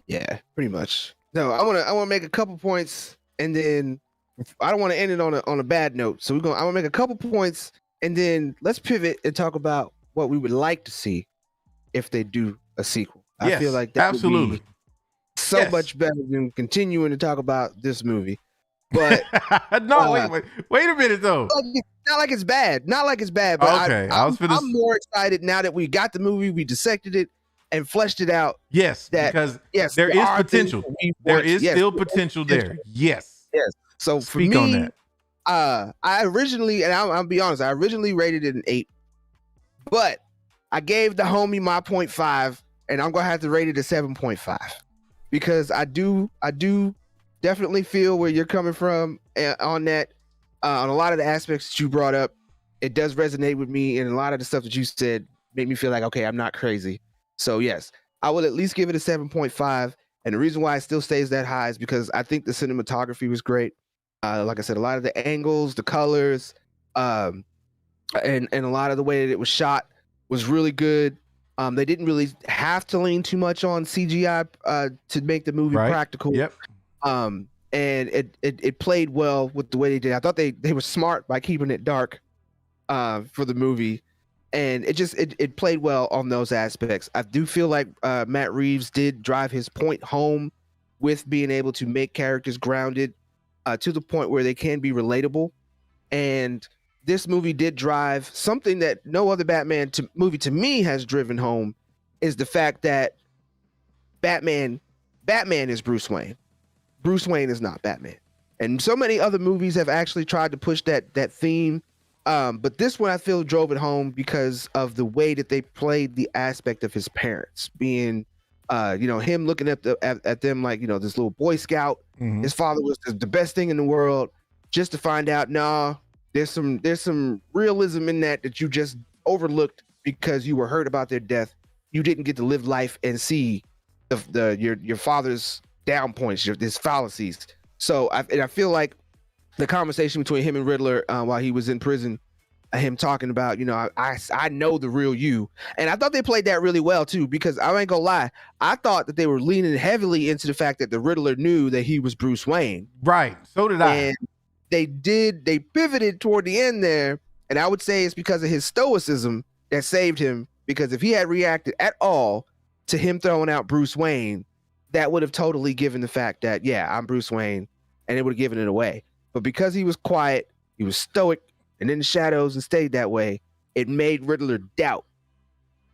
Yeah, pretty much. No, I want to make a couple points, and then I don't want to end it on a bad note. So I want to make a couple points, and then let's pivot and talk about what we would like to see if they do a sequel. Yes, I feel like that absolutely would be so much better than continuing to talk about this movie. But no, wait a minute though. Not like it's bad. Not like it's bad. But okay, I'm more excited now that we got the movie, we dissected it and fleshed it out. Yes, because there is potential. There is still potential there. Yes. Yes. So for Speak me, on that. I originally, and I'll be honest, I originally rated it an 8, but I gave the homie my 0.5, and I'm gonna have to rate it a 7.5 because I do definitely feel where you're coming from on that. On a lot of the aspects that you brought up, it does resonate with me, and a lot of the stuff that you said made me feel like, okay, I'm not crazy. So yes, I will at least give it a 7.5. And the reason why it still stays that high is because I think the cinematography was great. Like I said, a lot of the angles, the colors, and a lot of the way that it was shot was really good. They didn't really have to lean too much on CGI to make the movie practical. Yep. And it played well with the way they did. I thought they were smart by keeping it dark for the movie. And it played well on those aspects. I do feel like Matt Reeves did drive his point home with being able to make characters grounded to the point where they can be relatable. And this movie did drive something that no other Batman movie to me has driven home, is the fact that Batman is Bruce Wayne. Bruce Wayne is not Batman. And so many other movies have actually tried to push that theme. But this one I feel drove it home because of the way that they played the aspect of his parents being, him looking at them like, this little Boy Scout. Mm-hmm. His father was the best thing in the world, just to find out, there's some realism in that you just overlooked because you were hurt about their death. You didn't get to live life and see your father's down points, his fallacies. So I feel like the conversation between him and Riddler while he was in prison, him talking about, I know the real you. And I thought they played that really well too, because I ain't gonna lie, I thought that they were leaning heavily into the fact that the Riddler knew that he was Bruce Wayne. Right. So did I. And they pivoted toward the end there, and I would say it's because of his stoicism that saved him, because if he had reacted at all to him throwing out Bruce Wayne, that would have totally given the fact that, I'm Bruce Wayne, and it would have given it away. But because he was quiet, he was stoic and in the shadows and stayed that way, it made Riddler doubt.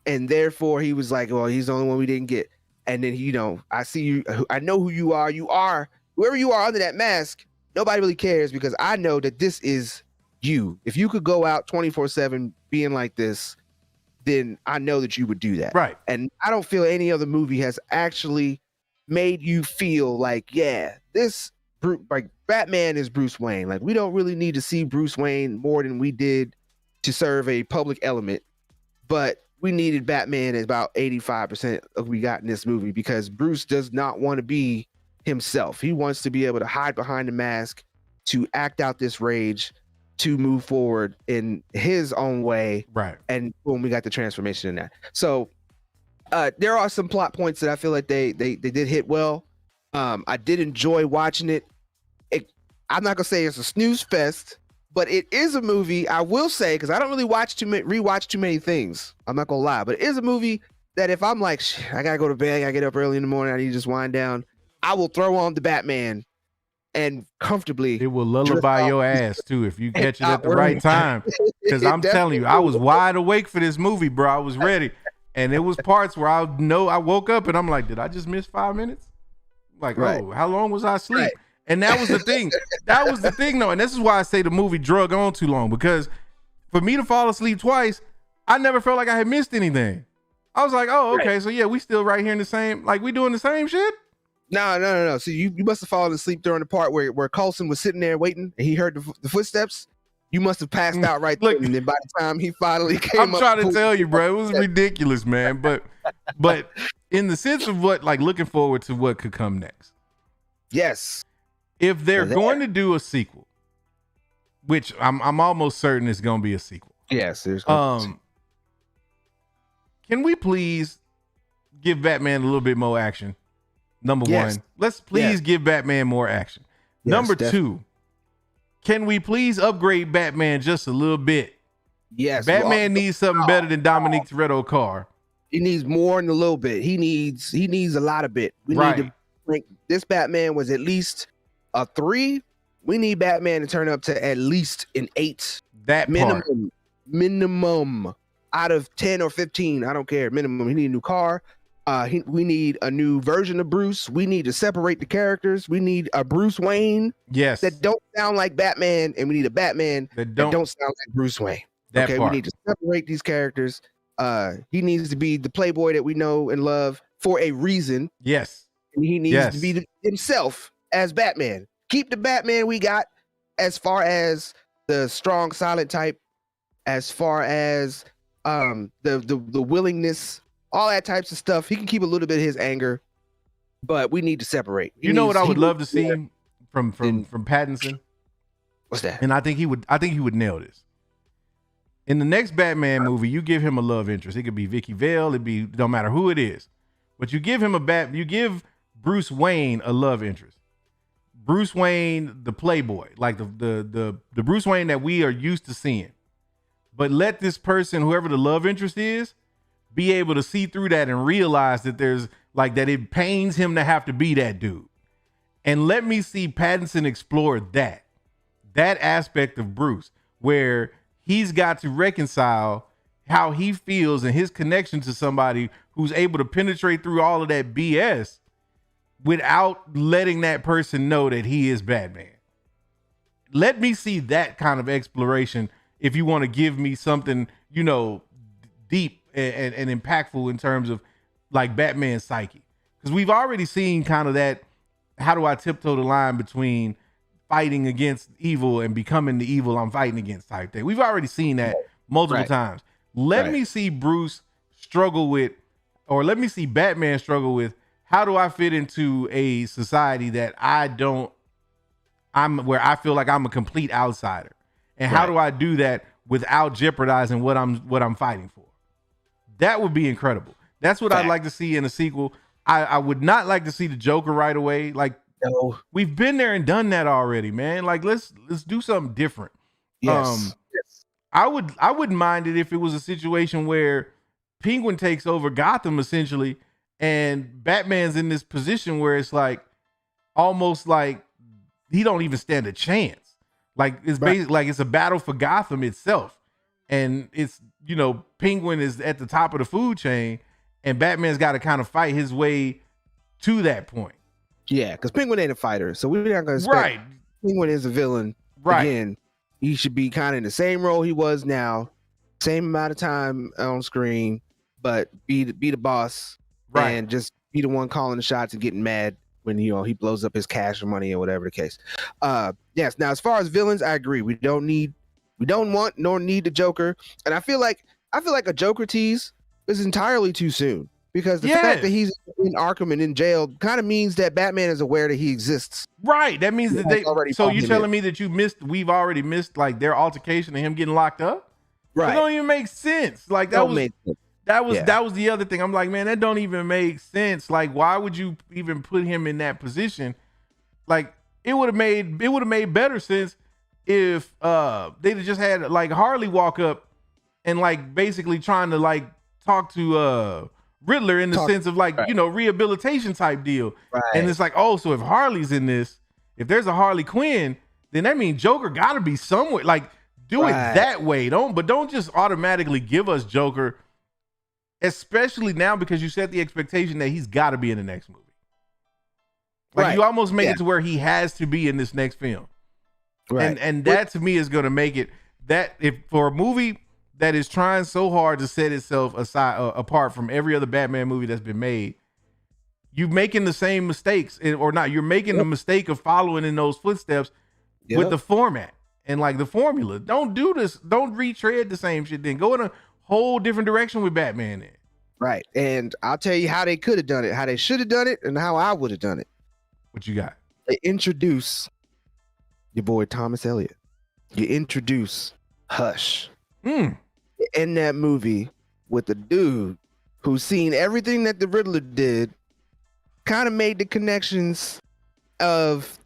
And therefore he was like, well, he's the only one we didn't get. And then, I see you, I know who you are. You are whoever you are under that mask. Nobody really cares because I know that this is you. If you could go out 24/7 being like this, then I know that you would do that. Right. And I don't feel any other movie has actually made you feel like, like Batman is Bruce Wayne. Like, we don't really need to see Bruce Wayne more than we did to serve a public element, but we needed Batman at about 85% of what we got in this movie, because Bruce does not want to be himself. He wants to be able to hide behind the mask, to act out this rage, to move forward in his own way. Right. And boom, we got the transformation in that. So there are some plot points that I feel like they did hit well. I did enjoy watching it. I'm not gonna say it's a snooze fest, but it is a movie, I will say, because I don't really rewatch too many things. I'm not gonna lie, but it is a movie that if I'm like, I gotta go to bed, I gotta get up early in the morning, I need to just wind down, I will throw on the Batman and comfortably. It will lullaby your ass too if you catch it at the right time. Because I'm telling you, I was wide awake for this movie, bro. I was ready, and it was parts where I woke up and I'm like, did I just miss 5 minutes? Like, oh, how long was I asleep? Right. And that was the thing. That was the thing, though. And this is why I say the movie drug on too long, because for me to fall asleep twice, I never felt like I had missed anything. I was like, oh, okay, so yeah, we still right here in the same, like we doing the same shit? No. So you must have fallen asleep during the part where Coulson was sitting there waiting and he heard the footsteps. You must have passed out right there. And then by the time he finally came I'm trying to tell you, bro, it was ridiculous, man. But in the sense of what, like, looking forward to what could come next. Yes. If they're going to do a sequel, which I'm almost certain it's going to be a sequel. Yes, there's can we please give Batman a little bit more action? Number one, let's please give Batman more action. Yes, Number two, can we please upgrade Batman just a little bit? Yes. Batman needs something better than Dominique Toretto Carr. He needs more than a little bit. He needs a lot of bit. We need to think this Batman was at least a 3. We need Batman to turn up to at least an 8. That minimum out of 10 or 15. I don't care. Minimum. He need a new car. We need a new version of Bruce. We need to separate the characters. We need a Bruce Wayne. Yes. That don't sound like Batman, and we need a Batman that don't sound like Bruce Wayne. We need to separate these characters. He needs to be the playboy that we know and love for a reason. Yes. And he needs to be himself as Batman. Keep the Batman we got as far as the strong silent type, as far as the willingness, all that types of stuff. He can keep a little bit of his anger, but we need to separate. You know what I would love to see from Pattinson? What's that? And I think he would nail this. In the next Batman movie, you give him a love interest. It could be Vicky Vale, don't matter who it is. But you give him you give Bruce Wayne a love interest. Bruce Wayne, the playboy, like the Bruce Wayne that we are used to seeing. But let this person, whoever the love interest is, be able to see through that and realize that there's like that it pains him to have to be that dude. And let me see Pattinson explore that aspect of Bruce, where he's got to reconcile how he feels and his connection to somebody who's able to penetrate through all of that BS without letting that person know that he is Batman. Let me see that kind of exploration if you want to give me something, deep and impactful in terms of like Batman's psyche. Because we've already seen kind of that, how do I tiptoe the line between fighting against evil and becoming the evil I'm fighting against type thing. We've already seen that multiple times. Let me see Bruce struggle with, or let me see Batman struggle with, how do I fit into a society that where I feel like I'm a complete outsider? And how do I do that without jeopardizing what I'm fighting for? That would be incredible. That's what I'd like to see in a sequel. I would not like to see the Joker right away. Like, no. We've been there and done that already, man. Like, let's do something different. Yes. I wouldn't mind it if it was a situation where Penguin takes over Gotham essentially, and Batman's in this position where it's like almost like he don't even stand a chance. Like it's basically like it's a battle for Gotham itself, and it's Penguin is at the top of the food chain, and Batman's got to kind of fight his way to that point. Yeah, because Penguin ain't a fighter, so we're not going to expect Penguin is a villain. Right. Again, he should be kind of in the same role he was now, same amount of time on screen, but be the boss, and just be the one calling the shots and getting mad when he blows up his cash or money or whatever the case. Yes. Now, as far as villains, I agree. We don't need We don't want nor need the Joker, and I feel like a Joker tease is entirely too soon because the fact that he's in Arkham and in jail kind of means that Batman is aware that he exists. Right. That means that they already. So you're telling me that we've already missed like their altercation and him getting locked up? Right. It don't even make sense. Like that was the other thing. I'm like, man, that don't even make sense. Like, why would you even put him in that position? Like, it would have made better sense if they'd have just had like Harley walk up and like basically trying to like talk to Riddler in the sense of like, you know, rehabilitation type deal. Right. And it's like, oh, so if Harley's in this, if there's a Harley Quinn, then that means Joker gotta be somewhere. Like, do it that way. Don't just automatically give us Joker, especially now because you set the expectation that he's gotta be in the next movie. Like you almost make it to where he has to be in this next film. Right. And that to me is gonna make it that if for a movie that is trying so hard to set itself apart from every other Batman movie that's been made, you're making the same mistakes, or not. You're making the mistake of following in those footsteps with the format and like the formula. Don't do this. Don't retread the same shit. Then go in a whole different direction with Batman. Then. Right. And I'll tell you how they could have done it, how they should have done it, and how I would have done it. What you got? They introduce your boy Thomas Elliott. You introduce Hush. In that movie with the dude who's seen everything that the Riddler did, kind of made the connections of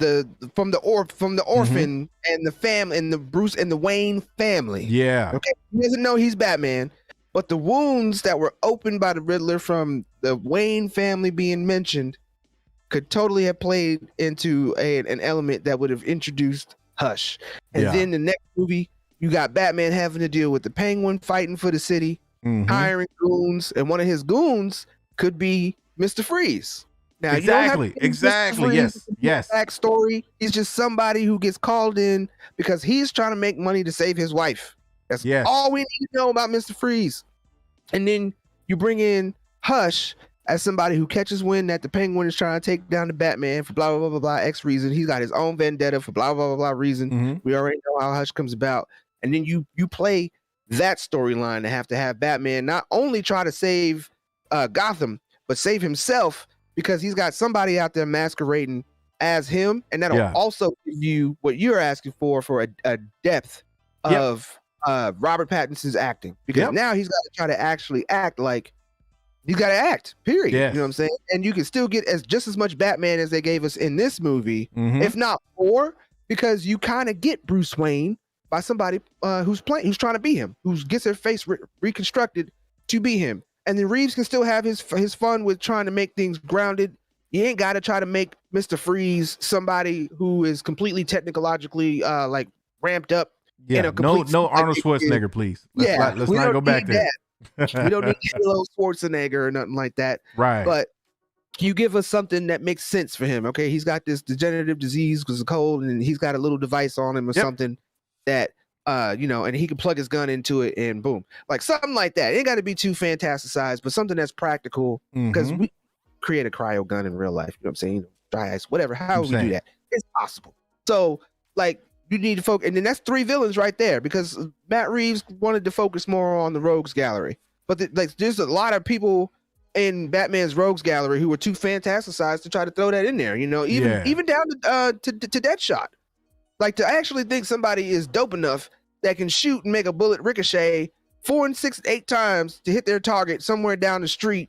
from the orphan and the family and the Bruce and the Wayne family. Yeah. Okay. He doesn't know he's Batman, but the wounds that were opened by the Riddler from the Wayne family being mentioned could totally have played into an element that would have introduced Hush. And then the next movie, you got Batman having to deal with the Penguin fighting for the city, hiring goons, and one of his goons could be Mr. Freeze. Now, exactly. Yes. Backstory. He's just somebody who gets called in because he's trying to make money to save his wife. That's all we need to know about Mr. Freeze. And then you bring in Hush as somebody who catches wind that the Penguin is trying to take down the Batman for blah, blah, blah, blah, blah, X reason. He's got his own vendetta for blah, blah, blah, blah reason. We already know how Hush comes about. And then you play that storyline to have Batman not only try to save Gotham, but save himself because he's got somebody out there masquerading as him. And that'll also give you what you're asking for a depth of Robert Pattinson's acting. Because now he's got to try to actually act like he's got to act, period. You know what I'm saying? And you can still get just as much Batman as they gave us in this movie, if not more, because you kind of get Bruce Wayne by somebody who's trying to be him, who gets their face reconstructed to be him. And then Reeves can still have his fun with trying to make things grounded. You ain't got to try to make Mr. Freeze somebody who is completely technologically like ramped up. Yeah, no Arnold Schwarzenegger, please. Let's not go back there. We don't need Hello Schwarzenegger or nothing like that. Right. But you give us something that makes sense for him. Okay, he's got this degenerative disease because of cold, and he's got a little device on him or something that and he can plug his gun into it and boom, like something like that. It ain't got to be too fantasticized, but something that's practical because we create a cryo gun in real life. You know what I'm saying? Dry ice, whatever. How we do that? It's possible. So like you need to focus, and then that's 3 villains right there because Matt Reeves wanted to focus more on the Rogues Gallery, but there's a lot of people in Batman's Rogues Gallery who were too fantasticized to try to throw that in there. You know, even down to Deadshot. Like to actually think somebody is dope enough that can shoot and make a bullet ricochet 4 and 6, 8 times to hit their target somewhere down the street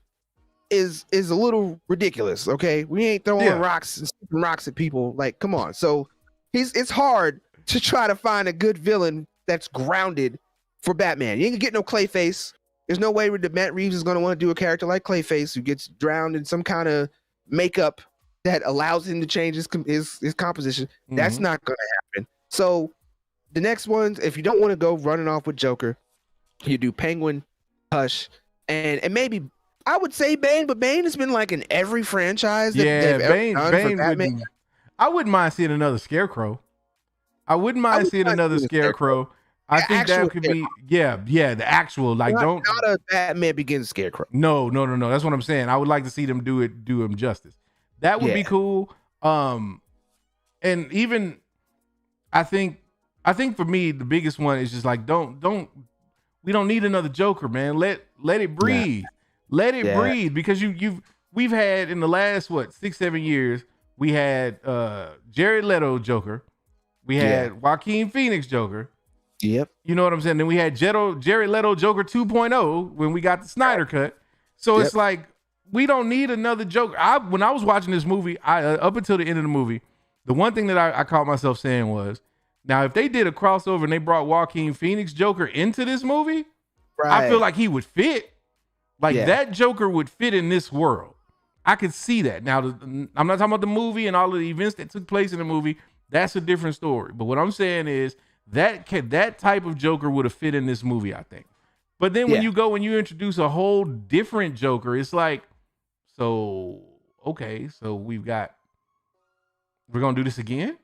is a little ridiculous. Okay, we ain't throwing rocks and shooting rocks at people. Like, come on. So it's hard to try to find a good villain that's grounded for Batman. You ain't gonna get no Clayface. There's no way that Matt Reeves is gonna want to do a character like Clayface who gets drowned in some kind of makeup that allows him to change his composition. That's not going to happen. So the next ones, if you don't want to go running off with Joker, you do Penguin, Hush, and maybe I would say Bane, but Bane has been like in every franchise that they've ever done for Batman. I wouldn't mind seeing another Scarecrow. I wouldn't mind seeing another Scarecrow. I think that could be the actual like not a Batman Begins Scarecrow. No. That's what I'm saying. I would like to see them do him justice. That would be cool. And even I think I think for me, the biggest one is just like, we don't need another Joker, man. Let it breathe. Let it breathe, because we've had in the last 6-7 years, we had Jared Leto Joker, we had Joaquin Phoenix Joker. Yep. You know what I'm saying? Then we had Jared Leto Joker 2.0 when we got the Snyder cut. So it's like, we don't need another Joker. When I was watching this movie, up until the end of the movie, the one thing that I caught myself saying was, now if they did a crossover and they brought Joaquin Phoenix Joker into this movie, I feel like he would fit. Like that Joker would fit in this world. I could see that. Now, I'm not talking about the movie and all of the events that took place in the movie. That's a different story. But what I'm saying is that type of Joker would have fit in this movie, I think. But then when you introduce a whole different Joker, it's like, so, okay, so we're going to do this again?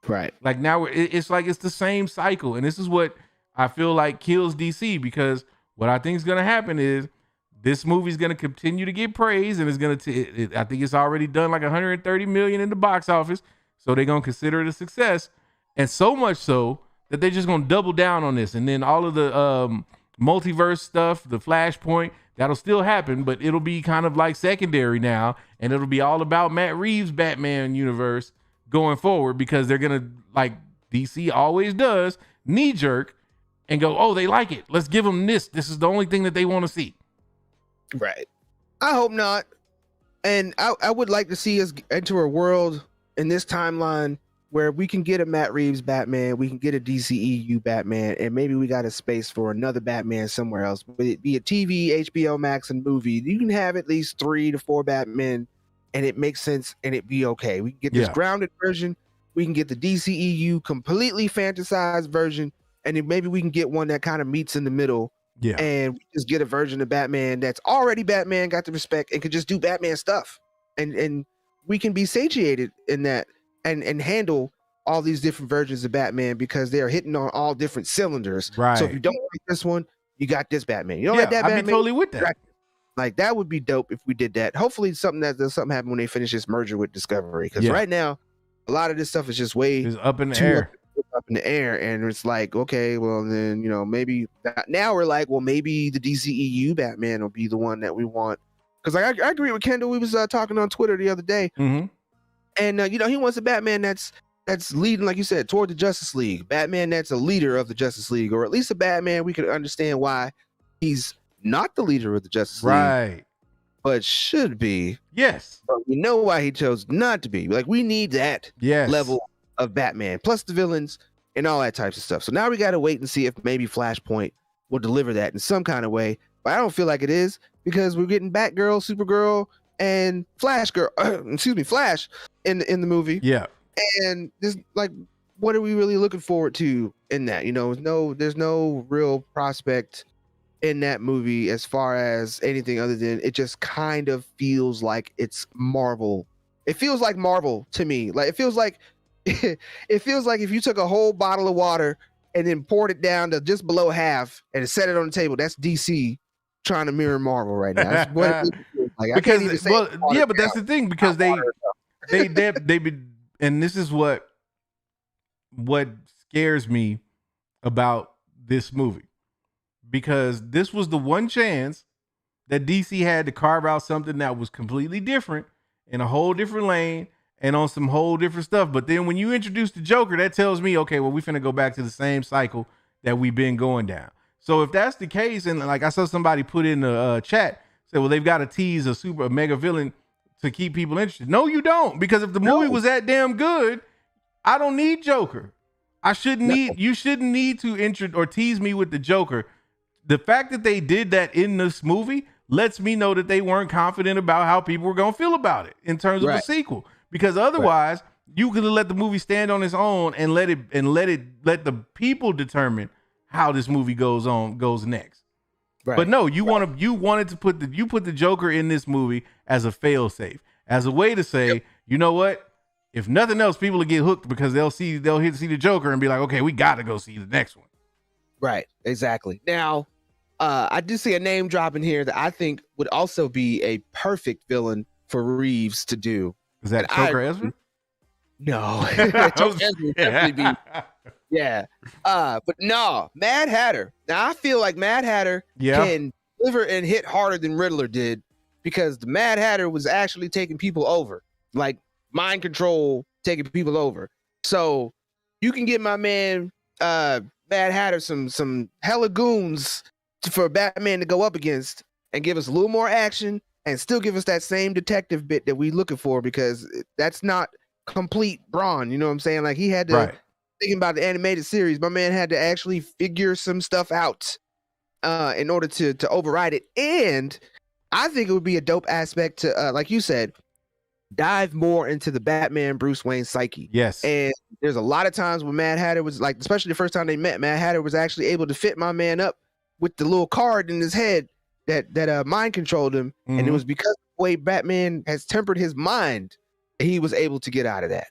Right. Like now it's like it's the same cycle. And this is what I feel like kills DC, because what I think is going to happen is this movie is going to continue to get praise, and it's going to, I think it's already done like 130 million in the box office. So they're going to consider it a success. And so much so that they're just going to double down on this. And then all of the multiverse stuff, the Flashpoint, that'll still happen, but it'll be kind of like secondary now. And it'll be all about Matt Reeves' Batman universe going forward, because they're going to, like DC always does, knee jerk and go, oh, they like it. Let's give them this. This is the only thing that they want to see. Right. I hope not. And I would like to see us enter a world in this timeline where we can get a Matt Reeves Batman, we can get a DCEU Batman, and maybe we got a space for another Batman somewhere else. Would it be a TV, HBO Max, and movie? You can have at least 3 to 4 Batmen, and it makes sense, and it be okay. We can get this grounded version. We can get the DCEU completely fantasized version, and then maybe we can get one that kind of meets in the middle. Yeah. And we just get a version of Batman that's already Batman, got the respect, and could just do Batman stuff. And we can be satiated in that and handle all these different versions of Batman, because they are hitting on all different cylinders. Right. So if you don't like this one, you got this Batman. You don't like that Batman? I'd be totally with that. Like, that would be dope if we did that. Hopefully something happen when they finish this merger with Discovery. Because right now, a lot of this stuff is just it's up in the air. Up in the air, and it's like, okay, well then, maybe now we're like, well, maybe the DCEU Batman will be the one that we want. Because I agree with Kendall. We was talking on Twitter the other day, and he wants a Batman that's leading, like you said, toward the Justice League. Batman that's a leader of the Justice League, or at least a Batman we could understand why he's not the leader of the Justice League, right? But should be. Yes, but we know why he chose not to be. Like, we need that level of Batman, plus the villains and all that types of stuff. So now we got to wait and see if maybe Flashpoint will deliver that in some kind of way. But I don't feel like it is, because we're getting Batgirl, Supergirl, and Flash in the movie. Yeah. And this, like, what are we really looking forward to in that? There's no real prospect in that movie as far as anything other than it just kind of feels like it's Marvel. It feels like Marvel to me. Like, it feels like if you took a whole bottle of water and then poured it down to just below half and set it on the table. That's DC trying to mirror Marvel right now. That's what it feels like. But that's the thing, because they be, and this is what scares me about this movie, because this was the one chance that DC had to carve out something that was completely different in a whole different lane and on some whole different stuff. But then when you introduce the Joker, that tells me, okay, well, we finna go back to the same cycle that we've been going down. So if that's the case, and like I saw somebody put in the chat, say, well, they've got to tease a mega villain to keep people interested. No, you don't, because if the movie was that damn good, I don't need Joker. You shouldn't need to or tease me with the Joker. The fact that they did that in this movie lets me know that they weren't confident about how people were going to feel about it in terms of a sequel. Because otherwise, you could let the movie stand on its own and let the people determine how this movie goes next. Right. But no, you wanted to put the Joker in this movie as a failsafe, as a way to say, you know what? If nothing else, people will get hooked because they'll see the Joker and be like, okay, we got to go see the next one. Right. Exactly. Now, I did see a name drop in here that I think would also be a perfect villain for Reeves to do. Is that Joker Ezra? No. Joker Ezra would definitely be Yeah. But no, Mad Hatter. Now I feel like Mad Hatter can deliver and hit harder than Riddler did because the Mad Hatter was actually taking people over, like mind control, taking people over. So you can get my man Mad Hatter some hella goons for Batman to go up against and give us a little more action and still give us that same detective bit that we looking for because that's not complete brawn. You know what I'm saying? Like he had to thinking about the animated series, my man had to actually figure some stuff out in order to override it. And I think it would be a dope aspect to, like you said, dive more into the Batman Bruce Wayne psyche. Yes. And there's a lot of times when Mad Hatter was like, especially the first time they met, Mad Hatter was actually able to fit my man up with the little card in his head that mind controlled him. Mm-hmm. And it was because of the way Batman has tempered his mind, he was able to get out of that.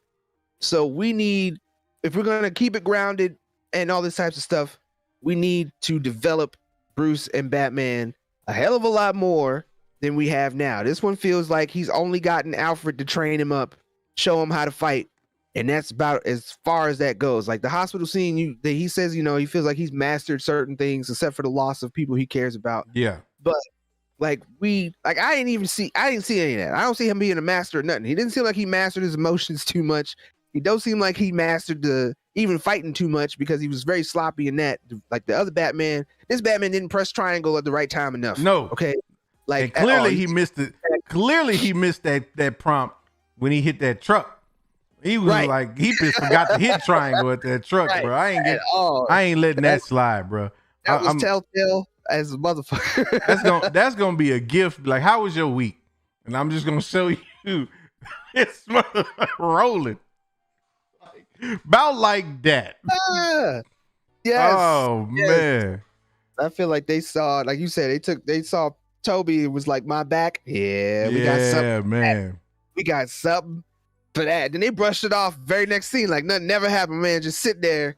So we need, if we're going to keep it grounded and all this types of stuff, we need to develop Bruce and Batman a hell of a lot more than we have now. This one feels like he's only gotten Alfred to train him up, show him how to fight. And that's about as far as that goes. Like the hospital scene, he says, you know, he feels like he's mastered certain things except for the loss of people he cares about. Yeah. But I didn't see any of that. I don't see him being a master of nothing. He didn't seem like he mastered his emotions too much. He don't seem like he mastered even fighting too much because he was very sloppy in that. Like the other Batman, this Batman didn't press triangle at the right time enough. No. Okay. Like and clearly he missed it. Clearly he missed that prompt when he hit that truck. He was like, he just forgot to hit triangle at that truck, bro. I ain't letting that slide, bro. That was telltale as a motherfucker. That's gonna be a gift. Like, how was your week? And I'm just gonna show you it's rolling. About like that. Yes. Oh man. I feel like they saw, like you said, they saw Toby. It was like my back. Yeah, we got something. Man. We got something for that. Then they brushed it off. Very next scene, like nothing never happened. Man, just sit there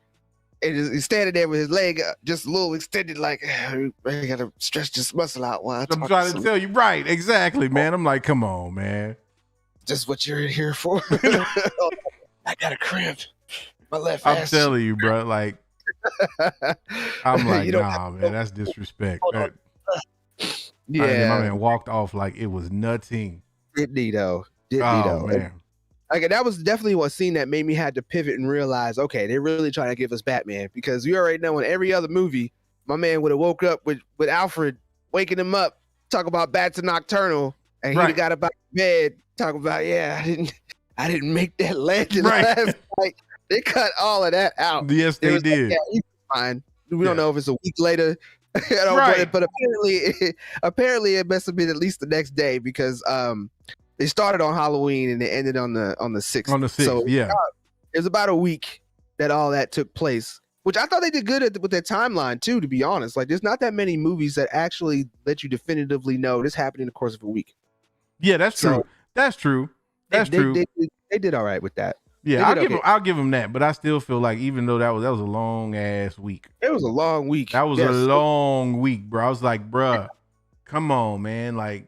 and he's standing there with his leg just a little extended. Like I gotta stretch this muscle out while I'm trying to tell you, right? Exactly, man. I'm like, come on, man. Just what you're in here for. I got a cramp. My left. I'm telling you, bro. Like, I'm like, nah, man. That's disrespect. Yeah, my man walked off like it was nothing. Didn't he though? Man. Like that was definitely what scene that made me had to pivot and realize, okay, they're really trying to give us Batman because we already know in every other movie, my man would have woke up with Alfred waking him up, talk about Bats and Nocturnal, and he'd have got up out of bed, talk about, I didn't make that legend last night. They cut all of that out. Yes, they did. Like, he's fine. We don't know if it's a week later. But apparently it must have been at least the next day because they started on Halloween and they ended on the 6th. On the 6th, so, yeah. It was about a week that all that took place, which I thought they did good with their timeline too, to be honest. Like there's not that many movies that actually let you definitively know this happened in the course of a week. Yeah, that's true. That's true. That's true. They did all right with that. Yeah, I'll give them that, but I still feel like even though that was a long ass week. It was a long week. That was a long week, bro. I was like, bruh, come on, man. Like,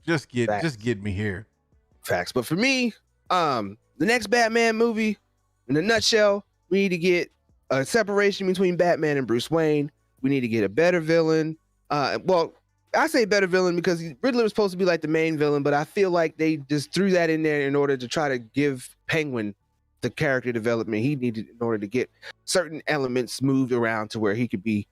just get me here. Facts. But for me, the next Batman movie, in a nutshell, we need to get a separation between Batman and Bruce Wayne. We need to get a better villain. Well, I say better villain because Riddler was supposed to be like the main villain, but I feel like they just threw that in there in order to try to give Penguin the character development he needed in order to get certain elements moved around to where he could be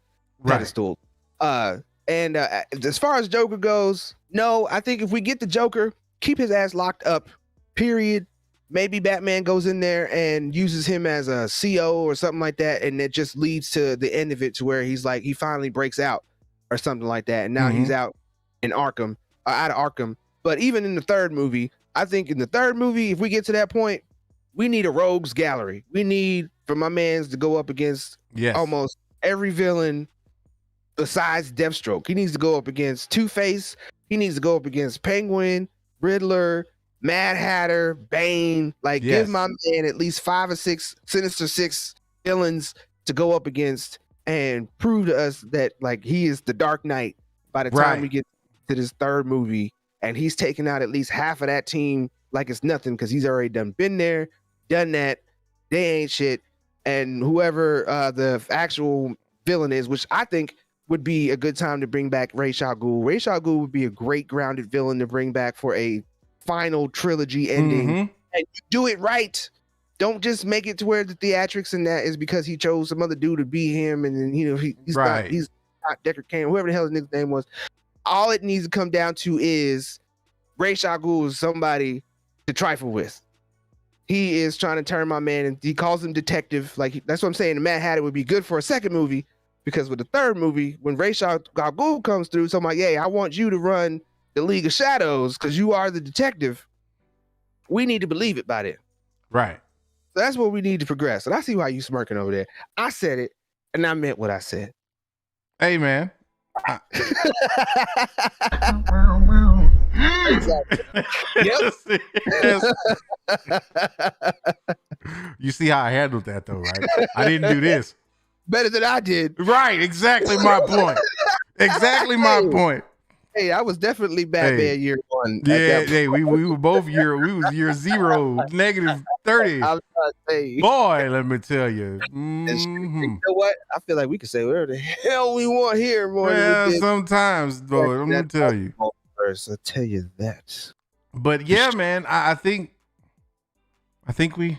pedestaled. And as far as Joker goes, no, I think if we get the Joker, keep his ass locked up, period. Maybe Batman goes in there and uses him as a CO or something like that, and it just leads to the end of it to where he's like, he finally breaks out or something like that, and now he's out in Arkham, out of Arkham. But even in the third movie, I think in the third movie, if we get to that point, we need a rogues gallery. We need for my mans to go up against almost every villain besides Deathstroke. He needs to go up against Two-Face. He needs to go up against Penguin, Riddler, Mad Hatter, Bane. Like, give my man at least 5 or 6 Sinister Six villains to go up against and prove to us that like he is the Dark Knight by the time we get to this third movie, and he's taking out at least half of that team like it's nothing because he's already been there, done that. They ain't shit, and whoever the actual villain is, which I think would be a good time to bring back Ra's al Ghul. Ra's al Ghul would be a great grounded villain to bring back for a final trilogy ending, and you do it right. Don't just make it to where the theatrics and that is because he chose some other dude to be him, and then he's not Deckard Cain, whoever the hell his name was. All it needs to come down to is Ra's al Ghul is somebody to trifle with. He is trying to turn my man, and he calls him detective. Like, that's what I'm saying. The Mad Hatter would be good for a second movie, because with the third movie, when Ra's al Ghul comes through, so I'm like, I want you to run the League of Shadows because you are the detective. We need to believe it by then. Right. So that's what we need to progress. And I see why you smirking over there. I said it, and I meant what I said. Hey, man. Exactly. Yep. You see how I handled that, though, right? I didn't do this. Better than I did. Right. Exactly my point. Exactly my point. Hey, I was definitely Batman year one. Yeah, we were both year 0, negative 30. I was trying to say. Boy, let me tell you. You know what? I feel like we can say whatever the hell we want here more than we did. Sometimes, boy, I'm gonna tell you. I'll tell you that. But yeah, man, I think we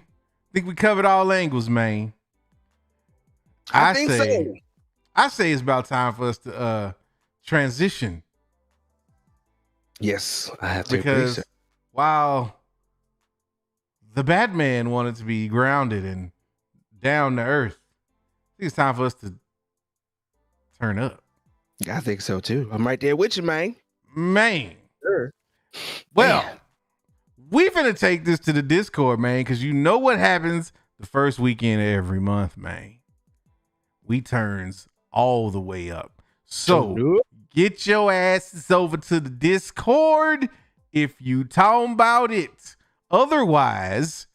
covered all angles, man. I think so. I say it's about time for us to transition. Yes, I have to because agree, while the Batman wanted to be grounded and down to earth, I think it's time for us to turn up. I think so too. I'm right there with you, man. Man. Sure. Well, we finna take this to the Discord, man, because you know what happens the first weekend of every month, man. We turns all the way up. So get your asses over to the Discord if you talking about it. Otherwise,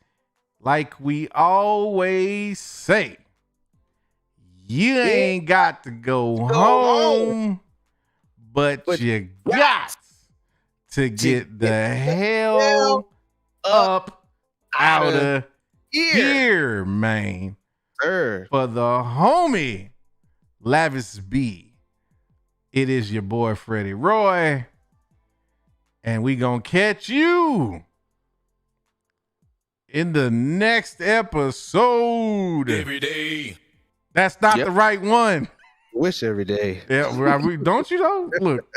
like we always say, you ain't got to go home, but you got to get the hell up out of here, man. For the homie Lavis B, it is your boy Freddie Roy, and we gonna catch you in the next episode. Every day. That's not the right one. Wish every day. Yeah, don't you know? Look,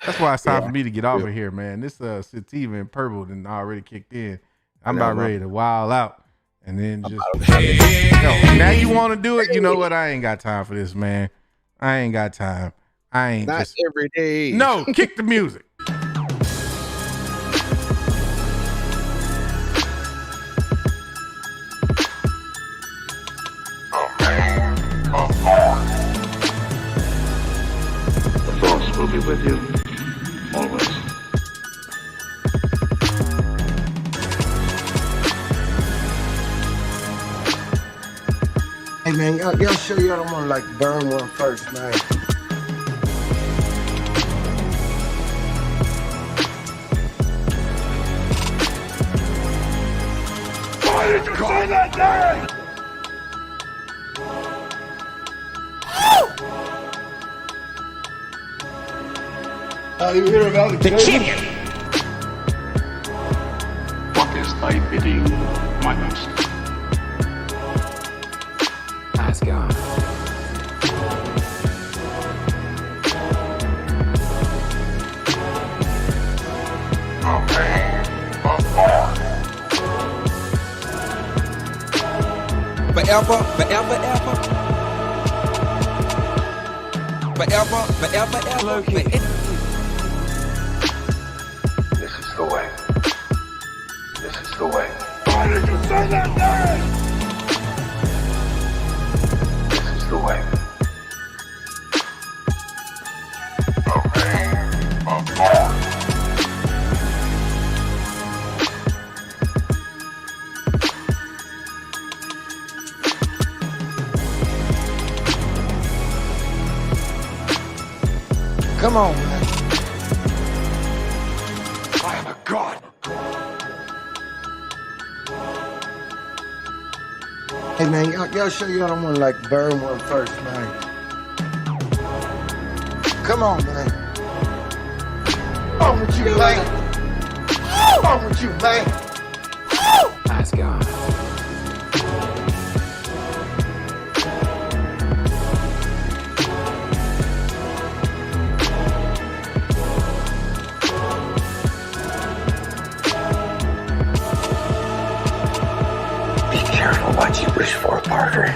that's why it's time for me to get off of here, man. This sativa and purple done already kicked in. I'm about ready to wild out. And then just now you want to do it. You know what? I ain't got time for this, man. I ain't got time. I ain't not just every day. No, kick the music. The Force will be with you always. Hey man, y'all sure y'all don't want to like burn one first, man? Why did you say that name? You hear about the champion? What is thy bidding, my master? Nice guy. Forever, forever, ever. Forever, forever, ever. This is the way. This is the way. Why did you say that name? This is the way. Come on, man. I am a god. Hey man, y'all sure y'all don't want to like burn one first, man? Come on, man. What's wrong with you, man? What's wrong with you, man? Nice guy. Be careful what you wish for, Parker.